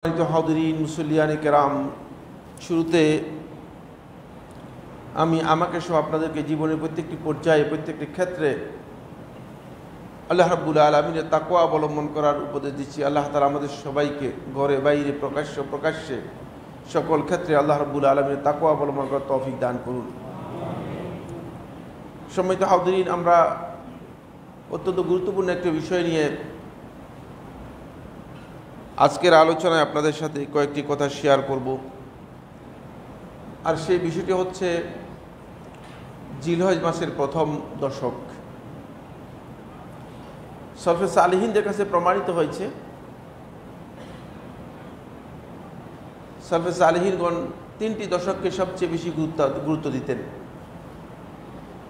হাদিরিন মুসল্লিয়ানে কেরাম, শুরুতে আমি আমাকে সহ আপনাদেরকে জীবনের প্রত্যেকটি পর্যায়ে প্রত্যেকটি ক্ষেত্রে আল্লাহ রাব্বুল আলামিনের তাকওয়া অবলম্বন করার উপদেশ দিচ্ছি। আল্লাহ তাআলা আমাদের সবাইকে ঘরে বাইরে প্রকাশ্যে সকল ক্ষেত্রে আল্লাহ রাব্বুল আলামিনের তাকওয়া অবলম্বন করার তৌফিক দান করুন। সম্মানিত হাদিরিন, আমরা অত্যন্ত গুরুত্বপূর্ণ একটি বিষয় নিয়ে আজকের আলোচনায় আপনাদের সাথে কয়েকটি কথা শেয়ার করব। আর সেই বিষয়টি হচ্ছে জিলহজ মাসের প্রথম দশক। সলফে সালিহিনদের কাছে প্রমাণিত হয়েছে, সলফে সালিহিনগণ তিনটি দশককে সবচেয়ে বেশি গুরুত্ব দিতেন।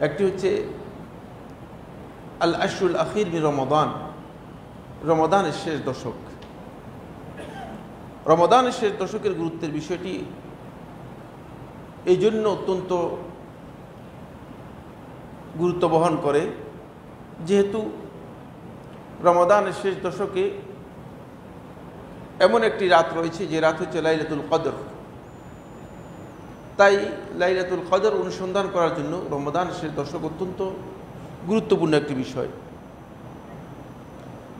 একটি হচ্ছে আল আশরুল আখির মিন রমাদান, রমাদানের শেষ দশক। রমাদানের শেষ দশকের গুরুত্বের বিষয়টি এই জন্য অত্যন্ত গুরুত্ব বহন করে, যেহেতু রমাদানের শেষ দশকে এমন একটি রাত রয়েছে যে রাত হচ্ছে লাইলাতুল কদর। তাই লাইলাতুল কদর অনুসন্ধান করার জন্য রমাদানের শেষ দশক অত্যন্ত গুরুত্বপূর্ণ একটি বিষয়।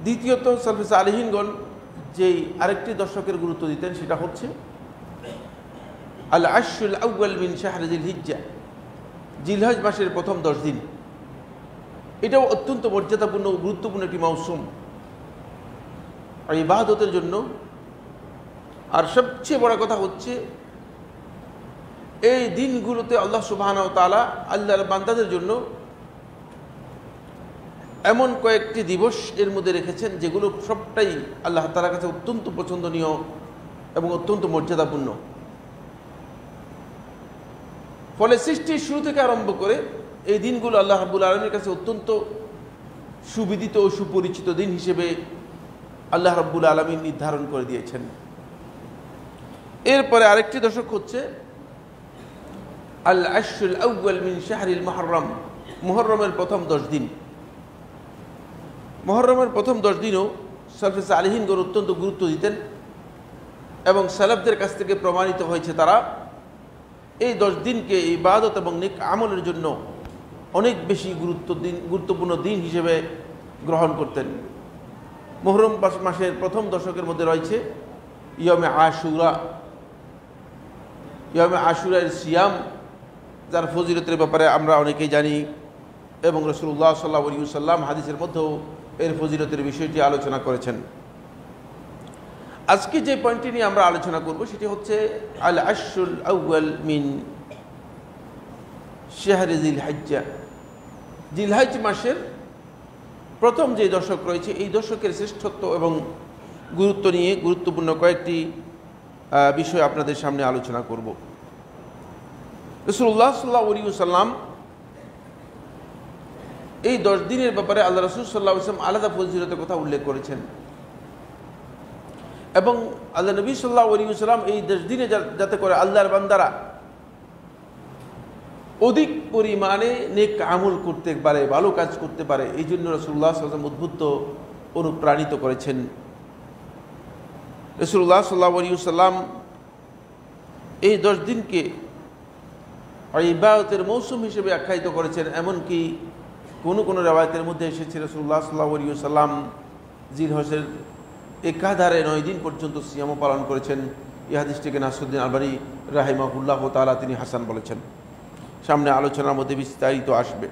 দ্বিতীয়ত, সলফে সালিহিনগণ যেই আরেকটি দশকের গুরুত্ব দিতেন সেটা হচ্ছে আল আশরুল আউয়াল মিন শাহরি জিলহিজ্জা, জিলহজ মাসের প্রথম 10 দিন। এটাও অত্যন্ত মর্যাদাপূর্ণ গুরুত্বপূর্ণ একটি মৌসুম আর ইবাদতের জন্য। আর সবচেয়ে বড় কথা হচ্ছে এই দিনগুলোতে আল্লাহ সুবহানাহু ওয়া তাআলা আল্লাহর বান্দাদের জন্য এমন কয়েকটি দিবস এর মধ্যে রেখেছেন যেগুলো সবটাই আল্লাহ তাআলার কাছে অত্যন্ত পছন্দনীয় এবং অত্যন্ত মর্যাদাপূর্ণ। ফলে সৃষ্টির শুরু থেকে আরম্ভ করে এই দিনগুলো আল্লাহ রাব্বুল আলামিনের কাছে অত্যন্ত সুবিদিত ও সুপরিচিত দিন হিসেবে আল্লাহ রাব্বুল আলামিন নির্ধারণ করে দিয়েছেন। এরপরে আরেকটি দশক হচ্ছে আল আশরুল আউয়াল মিন শাহরিল মুহররম, মুহররমের প্রথম 10 দিন। মুহররমের প্রথম 10 দিনও সলফে সালিহিনগণ অত্যন্ত গুরুত্ব দিতেন এবং সালাফদের কাছ থেকে প্রমাণিত হয়েছে তারা এই 10 দিনকে ইবাদত এবং নেক আমলের জন্য অনেক বেশি গুরুত্বপূর্ণ দিন হিসেবে গ্রহণ করতেন। মুহররম মাসের প্রথম দশকের মধ্যে রয়েছে ইয়মে আশুরা, ইয়মে আশুরার সিয়াম, যার ফজিলতের ব্যাপারে আমরা অনেকেই জানি এবং রাসূলুল্লাহ সাল্লাল্লাহু আলাইহি ওয়াসাল্লাম হাদিসের মধ্যেও এর ফজিলতের বিষয়টি আলোচনা করেছেন। আজকে যে পয়েন্টটি নিয়ে আমরা আলোচনা করব সেটি হচ্ছে আল আশরুল আউয়াল মিন শাহরি জিলহিজ্জা, জিলহজ মাসের প্রথম যে দশক রয়েছে এই দশকের শ্রেষ্ঠত্ব এবং গুরুত্ব নিয়ে গুরুত্বপূর্ণ কয়েকটি বিষয় আপনাদের সামনে আলোচনা করব। রাসূলুল্লাহ সাল্লাল্লাহু আলাইহি ওয়াসাল্লাম এই 10 দিনের ব্যাপারে আল্লাহ রাসূল সাল্লাল্লাহু আলাইহি ওয়াসাল্লাম আলাদা ফজিলতের কথা উল্লেখ করেছেন এবং আল্লাহ নবী সাল্লাল্লাহু আলাইহি ওয়াসাল্লাম এই 10 দিনে যাতে করে আল্লাহর বান্দারা অধিক পরিমাণে নেক আমল করতে পারে, ভালো কাজ করতে পারে, এই জন্য রাসূলুল্লাহ সাল্লাল্লাহু আলাইহি ওয়াসাল্লাম উদ্বুদ্ধ অনুপ্রাণিত করেছেন। রাসূলুল্লাহ সাল্লাল্লাহু আলাইহি ওয়াসাল্লাম এই 10 দিনকে ইবাদতের মৌসুম হিসেবে আখ্যায়িত করেছেন। এমনকি কোনো রিওয়ায়াতের মধ্যে এসেছে রাসূলুল্লাহ সাল্লাল্লাহু আলাইহি ওয়াসাল্লাম জিলহজের একাধারে 9 দিন পর্যন্ত সিয়াম পালন করেছেন। এই হাদিসটিকে নাসরুদ্দিন আলবানী রাহিমাহুল্লাহ তাআলা তিনি হাসান বলেছেন। সামনে আলোচনার মধ্যে বিস্তারিত আসবে।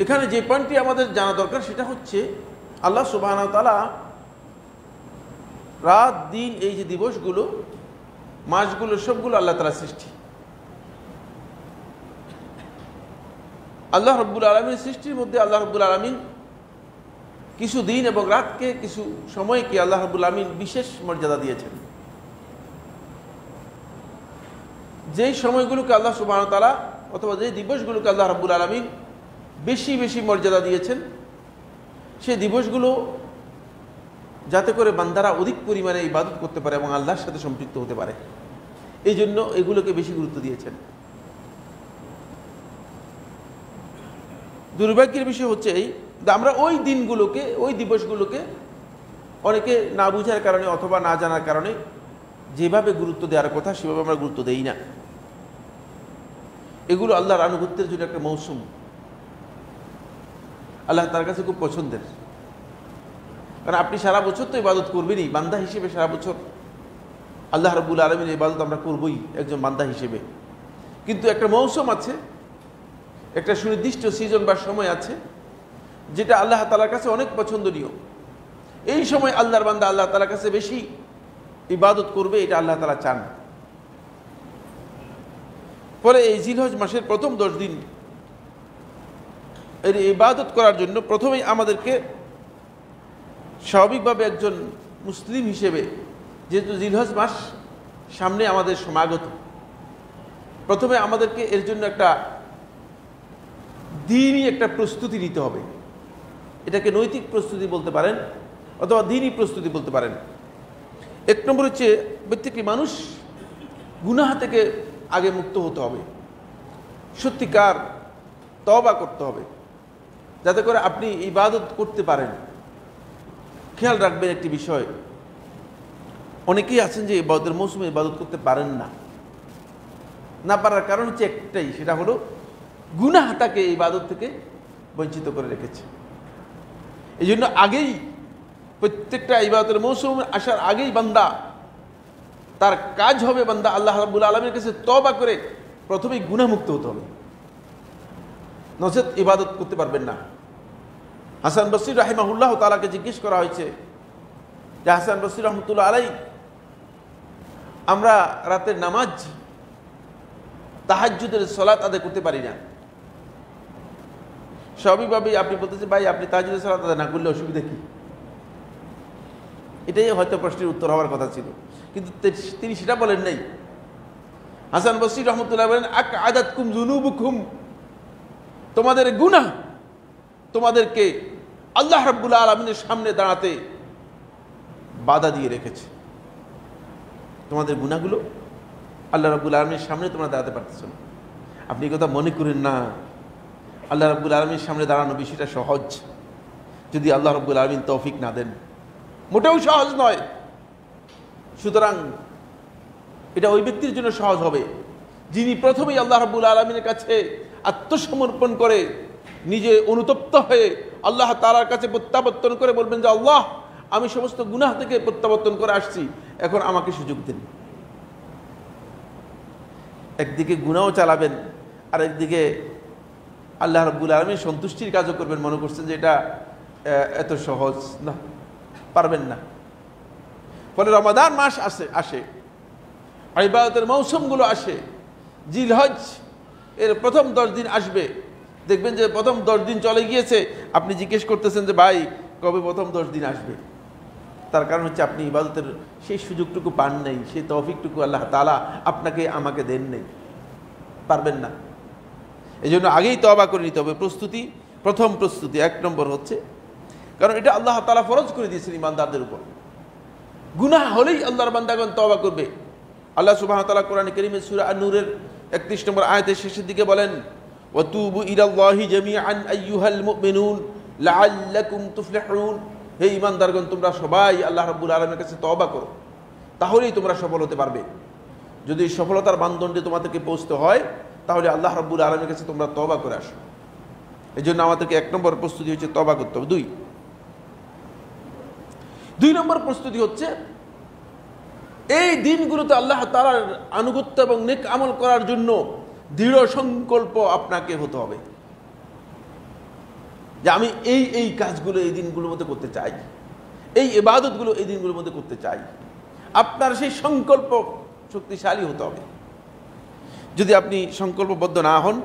এখানে যে পয়েন্টটি আমাদের জানা দরকার সেটা হচ্ছে আল্লাহ সুবহানাহু ওয়া তাআলা রাত দিন এই যে দিবসগুলো, মাসগুলো সবগুলো আল্লাহ তাআলার সৃষ্টি। আল্লাহ রাব্বুল আলামিনের সৃষ্টির মধ্যে আল্লাহ রাব্বুল আলামিন কিছু দিন এবং রাতকে, কিছু সময়কে আল্লাহ রাব্বুল আলামিন বিশেষ মর্যাদা দিয়েছেন। যেই সময়গুলোকে আল্লাহ সুবহানাহু ওয়া তাআলা অথবা যে দিবসগুলোকে আল্লাহ রাব্বুল আলামিন বেশি বেশি মর্যাদা দিয়েছেন, সেই দিবসগুলো যাতে করে বান্দারা অধিক পরিমাণে ইবাদত করতে পারে এবং আল্লাহর সাথে সম্পৃক্ত হতে পারে, এই জন্য এগুলোকে বেশি গুরুত্ব দিয়েছেন। দুর্ভাগ্যের বিষয় হচ্ছে এই আমরা ওই দিনগুলোকে, ওই দিবসগুলোকে অনেকে না বুঝার কারণে অথবা না জানার কারণে যেভাবে গুরুত্ব দেওয়ার কথা সেভাবে আমরা গুরুত্ব দেই না। এগুলো আল্লাহর আনুগত্যের জন্য একটা মৌসুম, আল্লাহ তার কাছে খুব পছন্দের। কারণ আপনি সারা বছর তো ইবাদত করবেনই, বান্দা হিসেবে সারা বছর আল্লাহ রাব্বুল আলামিনের ইবাদত আমরা করবই একজন বান্দা হিসেবে। কিন্তু একটা মৌসুম আছে, একটা সুনির্দিষ্ট সিজন বা সময় আছে যেটা আল্লাহ তাআলার কাছে অনেক পছন্দনীয়। এই সময় আল্লাহর বান্দা আল্লাহ তাআলার কাছে বেশি ইবাদত করবে, এটা আল্লাহ তাআলা চান। পরে এই জিলহজ মাসের প্রথম 10 দিন এর ইবাদত করার জন্য প্রথমেই আমাদেরকে স্বাভাবিকভাবে একজন মুসলিম হিসেবে, যেহেতু জিলহজ মাস সামনে আমাদের সমাগত, প্রথমে আমাদেরকে এর জন্য একটা দ্বীনি একটা প্রস্তুতি নিতে হবে। এটাকে নৈতিক প্রস্তুতি বলতে পারেন অথবা দ্বীনি প্রস্তুতি বলতে পারেন। 1 নম্বর হচ্ছে প্রত্যেকটি মানুষ গুনাহ থেকে আগে মুক্ত হতে হবে, সত্যিকার তওবা করতে হবে, যাতে করে আপনি ইবাদত করতে পারেন। খেয়াল রাখবেন একটি বিষয়, অনেকেই আছেন যে ইবাদতের মৌসুমে ইবাদত করতে পারেন না। না পারার কারণ হচ্ছে একটাই, সেটা হলো গুনাহ তাকে ইবাদত থেকে বঞ্চিত করে রেখেছে। এই জন্য আগেই প্রত্যেকটা ইবাদতের মৌসুম আসার আগেই বান্দা তার কাজ হবে, বান্দা আল্লাহ রাব্বুল আলামিনের কাছে তওবা করে প্রথমেই গুনাহমুক্ত হতে হবে, নচেত ইবাদত করতে পারবেন না। হাসান বসরি রাহিমাহুল্লাহ তাআলাকে জিজ্ঞেস করা হয়েছে যে হাসান বসরি রহমতুল্লাহ আলাইহি, আমরা রাতের নামাজ তাহাজ্জুদের সালাত আদায় করতে পারি না। স্বাভাবিকভাবেই আপনি বলতেছেন, ভাই আপনি তাহাজ্জুদের সালাত আদায় না করলে অসুবিধা কি? এটাই হয়তো প্রশ্নের উত্তর হওয়ার কথা ছিল, কিন্তু তিনি সেটা বলেন নাই। হাসান বসরি রহমতুল্লাহ বলেন, আকআদাতকুম যুনুবুকুম, তোমাদের গুনাহ তোমাদেরকে আল্লাহ রাব্বুল আলামিনের সামনে দাঁড়াতে বাধা দিয়ে রেখেছে। তোমাদের গুনাহগুলো আল্লাহ রাব্বুল আলামিনের সামনে তোমরা দাঁড়াতে পারতেছ না। আপনি এই কথা মনে করেন না আল্লাহ রাব্বুল আলামিনের সামনে দাঁড়ানো বিষয়টা সহজ, যদি আল্লাহ রাব্বুল আলামিন তৌফিক না দেন। মোটেও সহজ নয়। সুতরাং এটা ওই ব্যক্তির জন্য সহজ হবে যিনি প্রথমেই আল্লাহ রাব্বুল আলামিনের কাছে আত্মসমর্পণ করে নিজে অনুতপ্ত হয়ে আল্লাহ তাআলার কাছে প্রত্যাবর্তন করে বলবেন যে আল্লাহ, আমি সমস্ত গুনাহ থেকে প্রত্যাবর্তন করে আসছি, এখন আমাকে সুযোগ দিন। একদিকে গুনাহও চালাবেন আর একদিকে আল্লাহ রাব্বুল আলামিন সন্তুষ্টির কাজও করবেন। মনে করছেন যে এটা এত সহজ না, পারবেন না। ফলে রমাদান মাস আসে, ইবাদতের মৌসুমগুলো আসে, জিলহজ এর প্রথম 10 দিন আসবে, দেখবেন যে প্রথম 10 দিন চলে গিয়েছে, আপনি জিজ্ঞেস করতেছেন যে ভাই কবে প্রথম 10 দিন আসবে? তার কারণ হচ্ছে আপনি ইবাদতের সেই সুযোগটুকু পান নাই, সেই তৌফিকটুকু আল্লাহ তাআলা আপনাকে আমাকে দেন নাই, পারবেন না। এই জন্য আগেই তওবা করে নিতে হবে। প্রস্তুতি, প্রথম প্রস্তুতি 1 নম্বর হচ্ছে, কারণ এটা আল্লাহ তাআলা ফরজ করে দিয়েছেন ইমানদারদের উপর। গুনাহ হলেই আল্লাহর বান্দাগণ তওবা করবে। আল্লাহ সুবহানাহু ওয়া তাআলা কোরআনে কারীমে সূরা আন-নূরের 31 নম্বর আয়াতের শেষের দিকে বলেন, ওয়াতুবু ইলাল্লাহি জামিআন আইয়ুহাল মুমিনুন লাআল্লাকুম তুফলিহুন। হে ঈমানদারগণ, তোমরা সবাই আল্লাহ রাব্বুল আলামিনের কাছে তওবা করো, তাহলেই তোমরা সফল হতে পারবে। যদি সফলতার মানদণ্ডে তোমাদেরকে পৌঁছতে হয়, তাহলে আল্লাহ রাব্বুল আলামিনের কাছে তোমরা তওবা করে আসো। এই জন্য আমাদেরকে 1 নম্বর প্রস্তুতি হচ্ছে তওবা করতে হবে। 2 নম্বর প্রস্তুতি হচ্ছে এই দিনগুলোতে আল্লাহ তাআলার আনুগত্য এবং নেক আমল করার জন্য দৃঢ় সংকল্প আপনাকে হতে হবে যে আমি এই কাজগুলো এই দিনগুলোর মধ্যে করতে চাই, এই ইবাদতগুলো এই দিনগুলোর মধ্যে করতে চাই। আপনার সেই সংকল্প শক্তিশালী হতে হবে। যদি আপনি সংকল্পবদ্ধ না হন,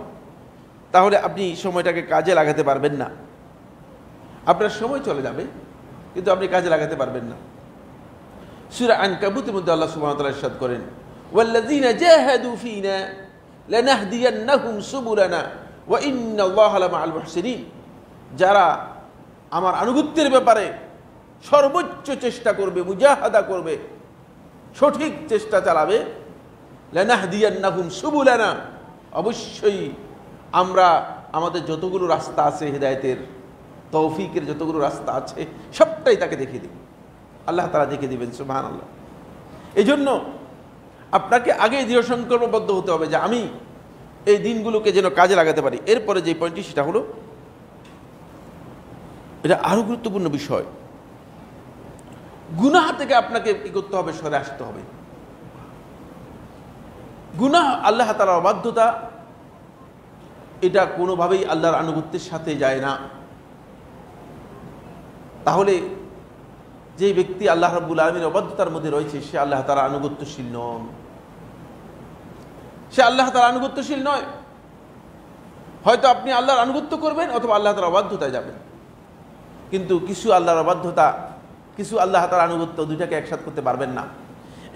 তাহলে আপনি সময়টাকে কাজে লাগাতে পারবেন না। আপনার সময় চলে যাবে, কিন্তু আপনি কাজে লাগাতে পারবেন না। সূরা আনকাবুতের মধ্যে আল্লাহ সুবহানাহু ওয়া তাআলা ইরশাদ করেন, ওয়াল্লাযীনা জাহাদু ফীনা লানাহদিয়ান্নাহুম সুবুলানা ওয়া ইন্নাল্লাহা লামাআল মুহসিনিন। যারা আমার আনুগত্যের ব্যাপারে সর্বোচ্চ চেষ্টা করবে, মুজাহাদা করবে, সঠিক চেষ্টা চালাবে, লানাহদিয়ান্নাহুম সুবুলানা, অবশ্যই আমরা আমাদের যতগুলো রাস্তা আছে, হেদায়েতের তৌফিকের যতগুলো রাস্তা আছে, সবটাই তাকে দেখিয়ে দেব। আল্লাহ তাআলা দেখে দিবেন। সুবহানাল্লাহ। এই জন্য আপনাকে আগে দৃঢ় সংকল্পবদ্ধ হতে হবে যে আমি এই দিনগুলোকে যেন কাজে লাগাতে পারি। এরপরে যে পয়েন্টটি সেটা হলো, এটা আরো গুরুত্বপূর্ণ বিষয়, গুনাহ থেকে আপনাকে কি করতে হবে? সরে আসতে হবে। গুনাহ আল্লাহ তাআলার অবাধ্যতা, এটা কোনোভাবেই আল্লাহর আনুগত্যের সাথে যায় না। তাহলে যে ব্যক্তি আল্লাহ রাব্বুল আলামিনের অবাধ্যতার মধ্যে রয়েছে সে আল্লাহ তাআলার আনুগত্যশীল নন, সে আল্লাহ তাআলার আনুগত্যশীল নয়। হয়তো আপনি আল্লাহর আনুগত্য করবেন অথবা আল্লাহ তাআলার অবাধ্যতায় যাবেন, কিন্তু কিছু আল্লাহর অবাধ্যতা, কিছু আল্লাহ তাআলার আনুগত্য, দুইটাকে একসাথে করতে পারবেন না।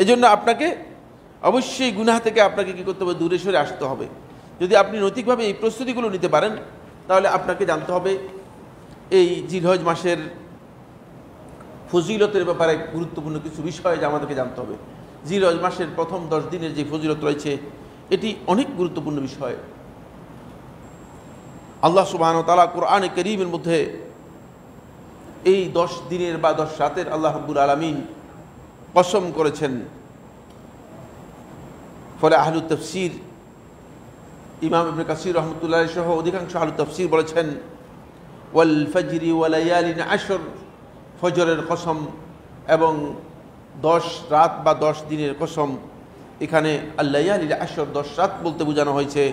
এজন্য আপনাকে অবশ্যই গুনাহ থেকে আপনাকে কি করতে হবে? দূরে সরে আসতে হবে। যদি আপনি নৈতিকভাবে এই প্রস্তুতিগুলো নিতে পারেন তাহলে আপনাকে জানতে হবে এই জিলহজ মাসের ফজিলতের ব্যাপারে গুরুত্বপূর্ণ কিছু বিষয় যা আমাদেরকে জানতে হবে। জিলহজ মাসের প্রথম 10 দিনের যে ফজিলত রয়েছে এটি অনেক গুরুত্বপূর্ণ বিষয়। আল্লাহ সুবহানাহু ওয়া তাআলা কোরআনে কারীমের মধ্যে এই 10 দিনের বা 10 রাতের আল্লাহ রাব্বুল আলামিন কসম করেছেন। ফলে আহলুত তাফসীর, ইমাম ইবনে কাসীর রাহমাতুল্লাহ সহ অধিকাংশ আহলুত তাফসীর বলেছেন ওয়াল ফাজরি ওয়া লায়ালিন আশর, ফজরের কসম এবং 10 রাত বা 10 দিনের কসম। এখানে আল লায়ালিল আশর 10 রাত বলতে বোঝানো হয়েছে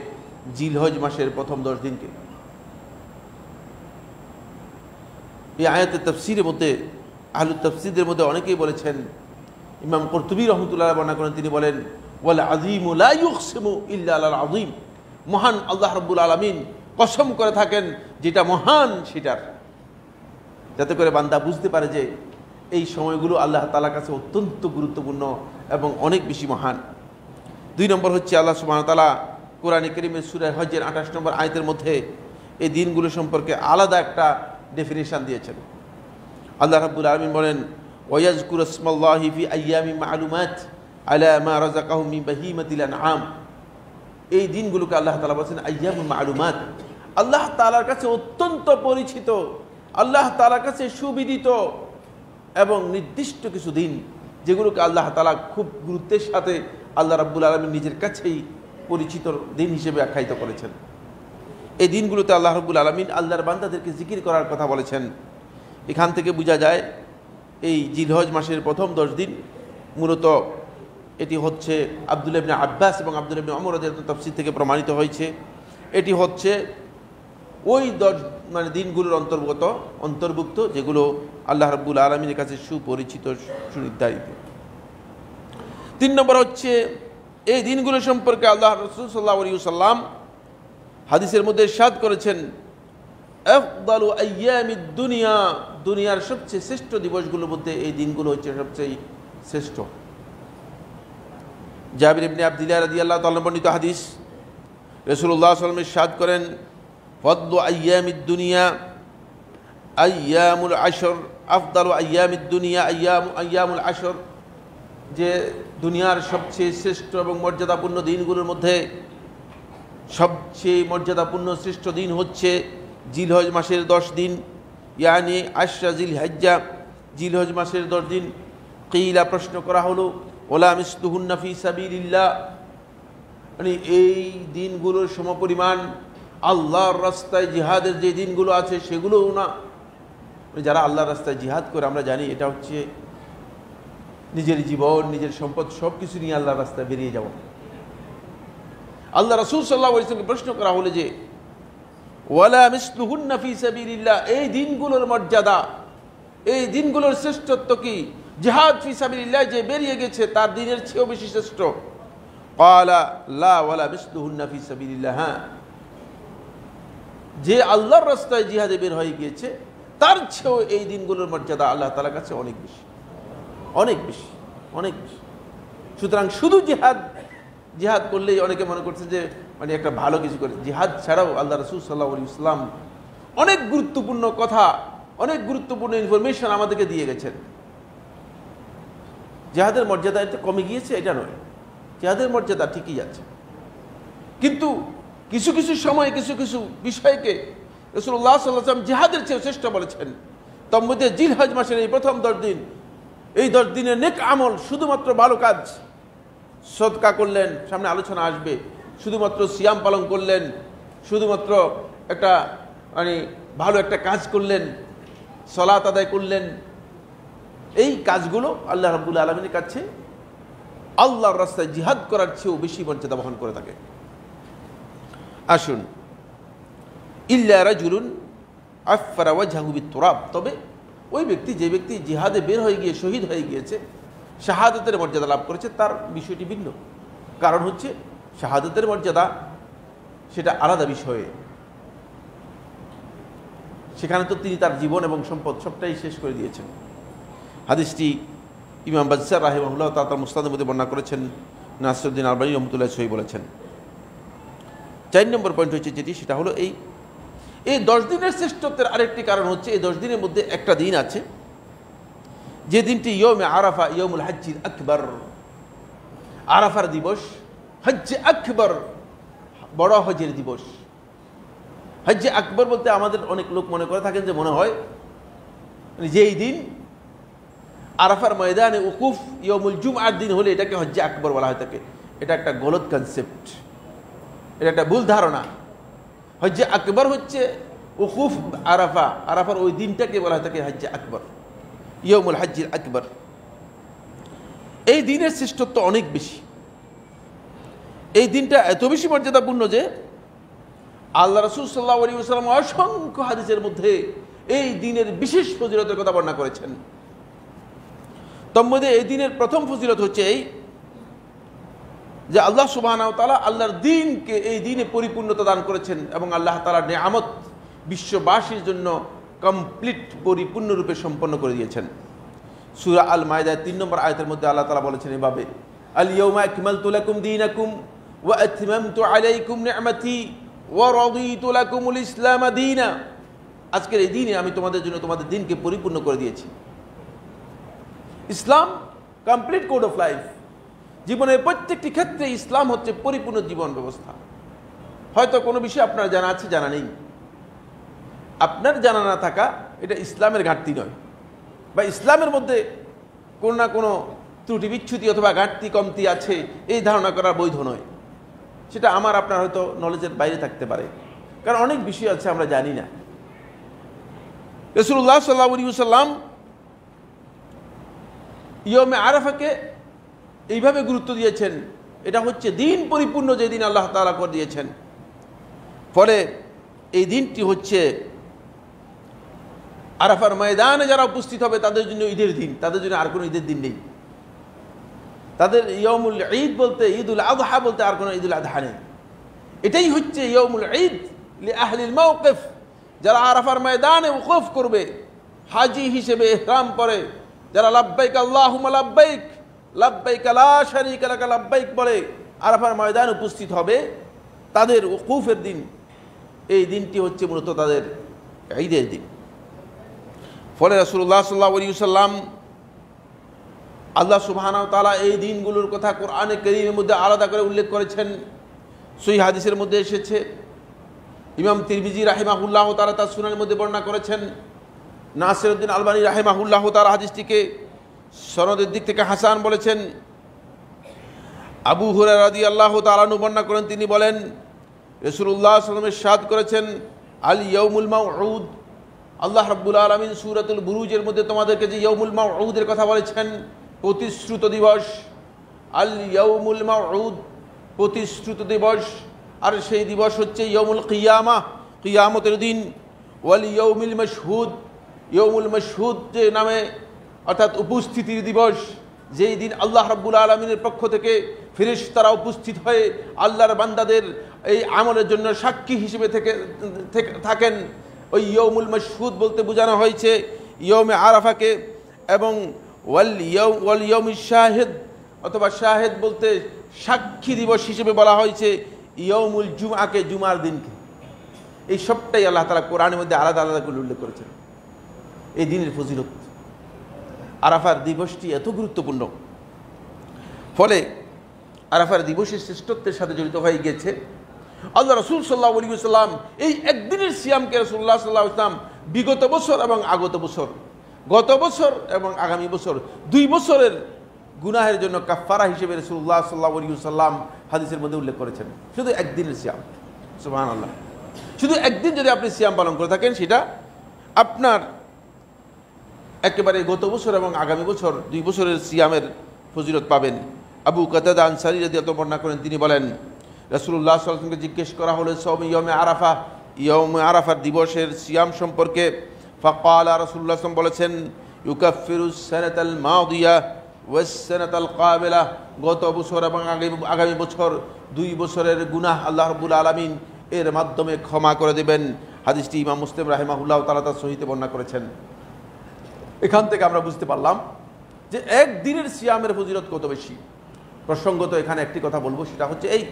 জিলহজ মাসের প্রথম 10 দিনকে। এই আয়াতের তাফসীরের মধ্যে আহলুত তাফসীরদের মধ্যে অনেকেই বলেছেন, ইমাম কুরতুবী রাহমাতুল্লাহ বর্ণনা করেন, তিনি বলেন ওয়াল আযীমু লা ইউকসিমু ইল্লা আলাল আযীম, মহান আল্লাহ রাব্বুল আলামিন কসম করে থাকেন যেটা মহান সেটার, যাতে করে বান্দা বুঝতে পারে যে এই সময়গুলো আল্লাহ তাআলার কাছে অত্যন্ত গুরুত্বপূর্ণ এবং অনেক বেশি মহান। 2 নম্বর হচ্ছে আল্লাহ সুবহানাহু ওয়া তাআলা কোরআনে কারীমের সূরা হজের 28 নম্বর আয়াতের মধ্যে এই দিনগুলো সম্পর্কে আলাদা একটা ডেফিনিশন দিয়েছেন। আল্লাহ রাব্বুল আলামিন বলেন ওয়ায়াজকুরু ইসমাল্লাহি ফি আইয়ামিন মা'লুমাত আলা মা রাযাকাহুম মিন বাহিমাতিল আনআম। এই দিনগুলোকে আল্লাহ তাআলা বলেছেন আইয়ামুল মা'লুমাত, আল্লাহ তাআলার কাছে অত্যন্ত পরিচিত, আল্লাহ তাআলার কাছে সুবিদিত এবং নির্দিষ্ট কিছু দিন, যেগুলোকে আল্লাহ তাআলা খুব গুরুত্বের সাথে আল্লাহ রাব্বুল আলামিন নিজের কাছেই পরিচিত দিন হিসেবে আখ্যায়িত করেছেন। এই দিনগুলোতে আল্লাহ রাব্বুল আলামিন আল্লাহর বান্দাদেরকে জিকির করার কথা বলেছেন। এখান থেকে বোঝা যায় এই জিলহজ মাসের প্রথম 10 দিন মূলত এটি হচ্ছে আব্দুল্লাহ ইবনে আব্বাস এবং আব্দুল্লাহ ইবনে ওমর রাদিয়াল্লাহু তাফসীর থেকে প্রমাণিত হয়েছে। এটি হচ্ছে ওই 10 দিনগুলোর অন্তর্ভুক্ত যেগুলো আল্লাহ রাব্বুল আলামিনের কাছে সুপরিচিত, সুনির্ধারিত। 3 নম্বর হচ্ছে এই দিনগুলো সম্পর্কে আল্লাহ রাসূল সাল্লাল্লাহু আলাইহি ওয়াসাল্লাম হাদিসের মধ্যে ইরশাদ করেছেন আফদালু আইয়ামিদ দুনিয়া, দুনিয়ার সবচেয়ে শ্রেষ্ঠ দিবসগুলোর মধ্যে এই দিনগুলো হচ্ছে সবচেয়ে শ্রেষ্ঠ। জাবির ইবনে আব্দুল্লাহ রাদিয়াল্লাহু তাআলা বর্ণিত হাদিস, রাসূলুল্লাহ সাল্লাল্লাহু আলাইহি ওয়াসাল্লাম ইরশাদ করেন ফাদলু আইয়ামিদ দুনিয়া আইয়ামুল আশর, আফদালু আইয়ামিদ দুনিয়া আইয়ামুল আশর, যে দুনিয়ার সবচেয়ে শ্রেষ্ঠ এবং মর্যাদাপূর্ণ দিনগুলোর মধ্যে সবচেয়ে মর্যাদাপূর্ণ শ্রেষ্ঠ দিন হচ্ছে জিলহজ মাসের 10 দিন, ইয়ানি আশরা জিলহজ্জা, জিলহজ মাসের 10 দিন। কিলা, প্রশ্ন করা হলো ওলা মিসলুহুন্না ফি সাবিলিল্লাহ, মানে এই দিনগুলোর সমপরিমাণ আল্লাহর রাস্তায় জিহাদের যে দিনগুলো আছে সেগুলোও না। যারা আল্লাহর রাস্তায় জিহাদ করে আমরা জানি এটা হচ্ছে নিজের জীবন, নিজের সম্পদ সব কিছু নিয়ে আল্লাহর রাস্তায় বেরিয়ে যাওয়া। আল্লাহ রাসূল সাল্লাল্লাহু আলাইহি ওয়াসাল্লামকে প্রশ্ন করা হলো যে ওয়ালা মিসলুহুন্না ফি সাবিলিল্লাহ, এই দিনগুলোর মর্যাদা, এই দিনগুলোর শ্রেষ্ঠত্ব কি? জিহাদ ফি সাবিলিল্লাহ যে বেরিয়ে গেছে তার দিনের চেয়েও বেশি শ্রেষ্ঠ। ক্বালা লা ওয়ালা মিসলুহুন্না ফি সাবিলিল্লাহ, হ্যাঁ, যে আল্লাহর রাস্তায় জিহাদে বের হয়ে গিয়েছে তার চেয়েও এই দিনগুলোর মর্যাদা আল্লাহ তাআলার কাছে অনেক বেশি, অনেক বেশি, অনেক বেশি। সুতরাং শুধু জিহাদ করলেই অনেকে মনে করছে যে মানে একটা ভালো কিছু করে, জিহাদ ছাড়াও আল্লাহ রাসূল সাল্লাল্লাহু আলাইহি ওয়াসাল্লাম অনেক গুরুত্বপূর্ণ কথা, অনেক গুরুত্বপূর্ণ ইনফরমেশন আমাদেরকে দিয়ে গেছেন। জিহাদের মর্যাদা এটা কমে গিয়েছে এটা নয়, জিহাদের মর্যাদা ঠিকই আছে, কিন্তু কিছু কিছু সময় কিছু কিছু বিষয়কে রাসূলুল্লাহ সাল্লাল্লাহু আলাইহি ওয়াসাল্লাম জিহাদের চেয়ে শ্রেষ্ঠ বলেছেন। তার মধ্যে জিলহজ মাসের এই প্রথম 10 দিন এই 10 দিনের নেক আমল, শুধুমাত্র ভালো কাজ, সদকা করলেন, সামনে আলোচনা আসবে, শুধুমাত্র সিয়াম পালন করলেন, শুধুমাত্র একটা ভালো একটা কাজ করলেন, সালাত আদায় করলেন, এই কাজগুলো আল্লাহ রাব্বুল আলামিনের কাছে আল্লাহর রাস্তায় জিহাদ করার চেয়েও বেশি মর্যাদা বহন করে থাকে। আসুন, ইল্লা রাজুলুন আফারা ওয়াজহাহু বিত-তুরাব, তবে ওই ব্যক্তি, যে ব্যক্তি জিহাদে বের হয়ে গিয়ে শহীদ হয়ে গিয়েছে, শাহাদাতের মর্যাদা লাভ করেছে, তার বিষয়টি ভিন্ন। কারণ হচ্ছে শাহাদাতের মর্যাদা সেটা আলাদা বিষয়ে, সেখানে তো তিনি তার জীবন এবং সম্পদ সবটাই শেষ করে দিয়েছেন। হাদিসটি ইমাম বাজ্জার রাহিমাহুল্লাহ তাআলা মুসনাদের মধ্যে বর্ণনা করেছেন, নাসিরউদ্দিন আলবানী রহমাতুল্লাহ সহি বলেছেন। 4 নম্বর পয়েন্ট হচ্ছে যেটি, সেটা হলো এই 10 দিনের শ্রেষ্ঠত্বের আরেকটি কারণ হচ্ছে, এই 10 দিনের মধ্যে একটা দিন আছে যে দিনটি ইয়ৌমে আরাফা, ইয়ৌমুল হজ্জিল আকবর, আরাফার দিবস, হজ্জে আকবর, বড় হজের দিবস। হজ্জে আকবর বলতে আমাদের অনেক লোক মনে করে থাকেন যে মনে হয় যে এই দিন আরাফার ময়দানে উকুফ ইয়ৌমুল জুমআর দিন হলে এটাকে হজ্জে আকবর বলা হয় থাকে। এটা একটা গলত কনসেপ্ট, এটা একটা ভুল ধারণা। হজ্জে আকবর হচ্ছে উকুফ আরাফা, আরাফার ওই দিনটাকে বলা হয় থাকে হজ্জে আকবর, ইয়ৌমুল হজ্জিল আকবর। এই দিনের শ্রেষ্ঠত্ব অনেক বেশি। এই দিনটা এত বেশি মর্যাদাপূর্ণ যে আল্লাহ রাসূল সাল্লাল্লাহু আলাইহি ওয়াসাল্লাম অসংখ্য হাদিসের মধ্যে এই দিনের বিশেষ ফজিলতের কথা বর্ণনা করেছেন। তার মধ্যে এই দিনের প্রথম ফজিলত হচ্ছে এই যে আল্লাহ সুবহানাহু ওয়া তাআলা আল্লাহর দ্বীনকে এই দিনে পরিপূর্ণতা দান করেছেন এবং আল্লাহ তাআলার নিয়ামত বিশ্ববাসীর জন্য কমপ্লিট, পরিপূর্ণরূপে সম্পন্ন করে দিয়েছেন। সূরা আল মায়েদার 3 নম্বর আয়াতের মধ্যে আল্লাহ তাআলা বলেছেন এভাবে, আল ইয়াউমা আকমালতু লাকুম দীনাকুম ওয়া আতমামতু আলাইকুম নি'মাতি ওয়া রাদিতু লাকুমুল ইসলাম দীনা। আজকের এই দিনে আমি তোমাদের জন্য তোমাদের দিনকে পরিপূর্ণ করে দিয়েছি। ইসলাম কমপ্লিট কোড অফ লাইফ, জীবনের প্রত্যেকটি ক্ষেত্রে ইসলাম হচ্ছে পরিপূর্ণ জীবন ব্যবস্থা। হয়তো কোনো বিষয় আপনার জানা আছে, জানা নেই, আপনার জানা না থাকা এটা ইসলামের ঘাটতি নয়, বা ইসলামের মধ্যে কোনো না কোনো ত্রুটি বিচ্ছুতি অথবা ঘাটতি কমতি আছে এই ধারণা করা বৈধ নয়। সেটা আমার আপনার হয়তো নলেজের বাইরে থাকতে পারে, কারণ অনেক বিষয় আছে আমরা জানি না। রাসূলুল্লাহ সাল্লাল্লাহু আলাইহি ওয়াসাল্লাম ইয়মে আরাফাকে এইভাবে গুরুত্ব দিয়েছেন, এটা হচ্ছে দিন পরিপূর্ণ যে দিন আল্লাহ তাআলা করে দিয়েছেন। ফলে এই দিনটি হচ্ছে আরাফার ময়দানে যারা উপস্থিত হবে তাদের জন্য ঈদের দিন, তাদের জন্য আর কোনো ঈদের দিন নেই। তাদের ইয়মুল ঈদ বলতে, ঈদুল আযহা বলতে আর কোনো ঈদুল আযহা নেই। এটাই হচ্ছে ইয়মুল ঈদ লি আহলিল মাওকিফ, যারা আরাফার ময়দানে উকুফ করবে, হাজি হিসেবে ইহরাম পরে, যারা লাব্বাইক আল্লাহুম্মা লাব্বাইক, লাব্বাইক লা শারীকা লাক লাব্বাইক বলে আরাফার ময়দানে উপস্থিত হবে, তাদের উকুফের দিন, এই দিনটি হচ্ছে মূলত তাদের ঈদের দিন। ফলে রাসূলুল্লাহ সাল্লাল্লাহু আলাইহি ওয়াসাল্লাম, আল্লাহ সুবহানাহু ওয়া তাআলা এই দিনগুলোর কথা কোরআনে কারীমের মধ্যে আলাদা করে উল্লেখ করেছেন। সহিহ হাদিসের মধ্যে এসেছে, ইমাম তিরমিজি রাহিমাহুল্লাহ তাআলা তার সুনানের মধ্যে বর্ণনা করেছেন। নাসিরউদ্দিন আলবানী রাহিমাহুল্লাহ তাআলা হাদিসটিকে সনদের দিক থেকে হাসান বলেছেন। আবু হুরায়রা রাদিয়াল্লাহু তাআলা আনহু বর্ণনা করেন, তিনি বলেন রাসূলুল্লাহ সাল্লাল্লাহু আলাইহি ওয়াসাল্লাম ইরশাদ করেছেন, আল ইয়াউমুল মাউউদ, আল্লাহ রাব্বুল আলামিন সূরাতুল বুরুজের মধ্যে তোমাদেরকে যে ইয়াউমুল মাউউদের কথা বলেছেন, প্রতিশ্রুত দিবস, আল ইয়াউমুল মাউউদ, প্রতিশ্রুত দিবস, আর সেই দিবস হচ্ছে ইয়াউমুল কিয়ামা, কিয়ামতের দিন। ওয়াল ইয়াউমিল মাশহুদ, ইয়াউমুল মাশহুদ যে নামে, অর্থাৎ উপস্থিতির দিবস, যেই দিন আল্লাহ রাব্বুল আলামিনের পক্ষ থেকে ফেরেশতারা উপস্থিত হয়ে আল্লাহর বান্দাদের এই আমলের জন্য সাক্ষী হিসেবে থাকেন। ওই ইয়াউমুল মাশহুদ বলতে বোঝানো হয়েছে ইয়াউমে আরাফাকে, এবং ওয়াল ইয়াউমিশ শাহিদ অথবা শাহেদ বলতে সাক্ষী দিবস হিসেবে বলা হয়েছে ইয়াউমুল জুমআকে, জুমার দিনকে। এই সবটাই আল্লাহ তাআলা কোরআনের মধ্যে আলাদা আলাদা করে উল্লেখ করেছেন। এই দিনের ফজিলত, আরাফার দিবসটি এত গুরুত্বপূর্ণ, ফলে আরাফার দিবসের শ্রেষ্ঠত্বের সাথে জড়িত হয়ে গেছে। আল্লাহ রাসূল সাল্লাল্লাহু আলাইহি ওয়াসাল্লাম এই একদিনের সিয়ামকে রাসূলুল্লাহ সাল্লাল্লাহু আলাইহি ওয়াসাল্লাম বিগত বছর এবং আগত বছর গত বছর এবং আগামী বছর 2 বছরের গুনাহের জন্য কাফারা হিসেবে রাসূলুল্লাহ সাল্লাল্লাহু আলাইহি ওয়াসাল্লাম হাদিসের মধ্যে উল্লেখ করেছেন। শুধু একদিনের সিয়াম, সুবহানাল্লাহ, শুধু একদিন যদি আপনি সিয়াম পালন করে থাকেন সেটা আপনার একেবারে গত বছর এবং আগামী বছর 2 বছরের সিয়ামের ফজিলত পাবেন। আবু কাতাদা আনসারী রাদিয়াল্লাহু বর্ণনা করেন, তিনি বলেন রাসূলুল্লাহ সাল্লাল্লাহু আলাইহি ওয়াসাল্লামকে জিজ্ঞেস করা হলো সাওম ইয়াউমে আরাফা, ইয়াউমে আরাফার দিবসের সিয়াম সম্পর্কে। ফাকালা রাসূলুল্লাহ সাল্লাল্লাহু আলাইহি ওয়াসাল্লাম বলেছেন, ইউকাফিরুস সানাতাল মাদিয়া ওয়াস সানাতাল কাবিলা, গত বছর এবং আগামী বছর 2 বছরের গুনাহ আল্লাহ রাব্বুল আলামিন এর মাধ্যমে ক্ষমা করে দেবেন। হাদিসটি ইমাম মুসলিম রাহিমাহুল্লাহ তাআলা তার সহিহে বর্ণনা করেছেন। এখান থেকে আমরা বুঝতে পারলাম যে একদিনের সিয়ামের ফজিলত কত বেশি। প্রসঙ্গত এখানে একটি কথা বলবো, সেটা হচ্ছে এই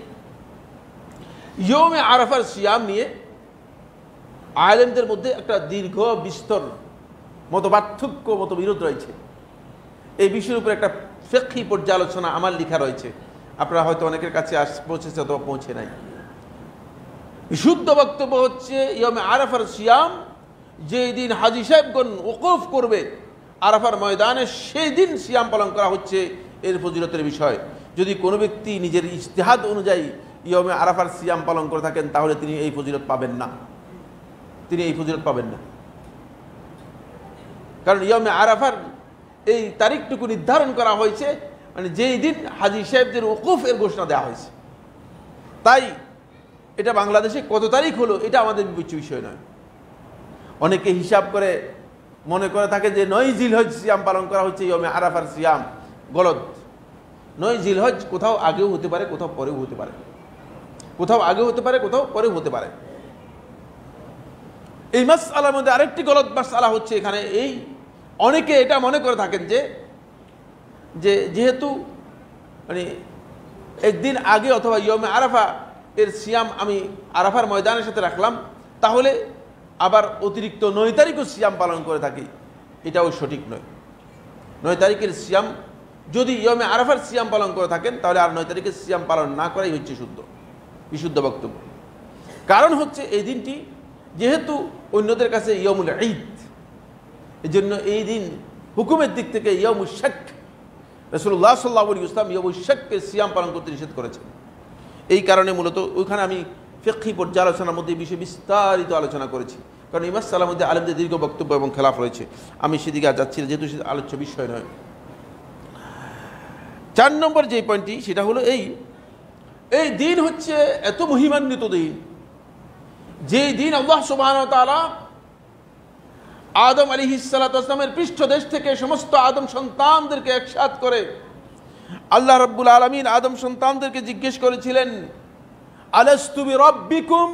ইয়মে আরাফার সিয়াম নিয়ে আলেমদের মধ্যে একটা দীর্ঘ বিস্তর মতপার্থক্য, মতবিরোধ রয়েছে। এই বিষয়ের উপর একটা ফিকহি পর্যালোচনা আমার লেখা রয়েছে, আপনারা হয়তো অনেকের কাছে পৌঁছেছে অথবা পৌঁছে নাই। বিশুদ্ধ বক্তব্য হচ্ছে ইয়মে আরাফার সিয়াম যেই দিন হাজী সাহেবগণ ওকুফ করবে আরাফার ময়দানে, সেই দিন সিয়াম পালন করা হচ্ছে এর ফজিলতের বিষয়। যদি কোনো ব্যক্তি নিজের ইজতিহাদ অনুযায়ী ইয়মে আরাফার সিয়াম পালন করে থাকেন তাহলে তিনি এই ফজিলত পাবেন না, তিনি এই ফজিলত পাবেন না। কারণ ইয়মে আরাফার এই তারিখটুকু নির্ধারণ করা হয়েছে মানে যেই দিন হাজী সাহেবদের ওকুফ এর ঘোষণা দেওয়া হয়েছে। তাই এটা বাংলাদেশে কত তারিখ হলো এটা আমাদের বিবেচ্য বিষয় নয়। অনেকে হিসাব করে মনে করে থাকে যে 9 জিলহজ সিয়াম পালন করা হচ্ছে ইয়মে আরাফার সিয়াম। গলত। 9 জিলহজ কোথাও আগেও হতে পারে, কোথাও পরেও হতে পারে, কোথাও আগেও হতে পারে, কোথাও পরেও হতে পারে। এই মাসআলার মধ্যে আরেকটি গলত মাসআলা হচ্ছে এখানে এই অনেকে এটা মনে করে থাকেন যে যেহেতু মানে একদিন আগে অথবা ইয়মে আরাফা এর সিয়াম আমি আরাফার ময়দানের সাথে রাখলাম, তাহলে আবার অতিরিক্ত 9 তারিখও সিয়াম পালন করে থাকি, এটাও সঠিক নয়। 9 তারিখের সিয়াম যদি ইয়মে আরাফার সিয়াম পালন করে থাকেন তাহলে আর 9 তারিখের সিয়াম পালন না করাই হচ্ছে বিশুদ্ধ বক্তব্য। কারণ হচ্ছে এই দিনটি যেহেতু অন্যদের কাছে ইয়মুল ঈদ, এই জন্য এই দিন হুকুমের দিক থেকে ইয়মুশ শাক, রাসূলুল্লাহ সাল্লাল্লাহু আলাইহি ওয়াসাল্লাম ইয়মুশ শাককে সিয়াম পালন করতে নিষেধ করেছেন। এই কারণে মূলত ওইখানে আমি ফিকহি পর্যালোচনার মধ্যে এই বিষয়ে বিস্তারিত আলোচনা করেছি, কারণ এই মাসআলার মধ্যে আলেমদের দীর্ঘ বক্তব্য এবং খেলাফ রয়েছে। আমি সেদিকে আর যাচ্ছি না, যেহেতু সে আলোচ্য বিষয় নয়। 4 নম্বর যে পয়েন্টটি সেটা হলো এই দিন হচ্ছে এত মহিমান্বিত দিন, যে দিন আল্লাহ সুবহানাহু ওয়া তাআলা আদম আলাইহিস সালাতু ওয়াস সালামের পৃষ্ঠদেশ থেকে সমস্ত আদম সন্তানদেরকে একসাথ করে আল্লাহ রাব্বুল আলামিন আদম সন্তানদেরকে জিজ্ঞেস করেছিলেন, আলাস্তু বিরাব্বিকুম,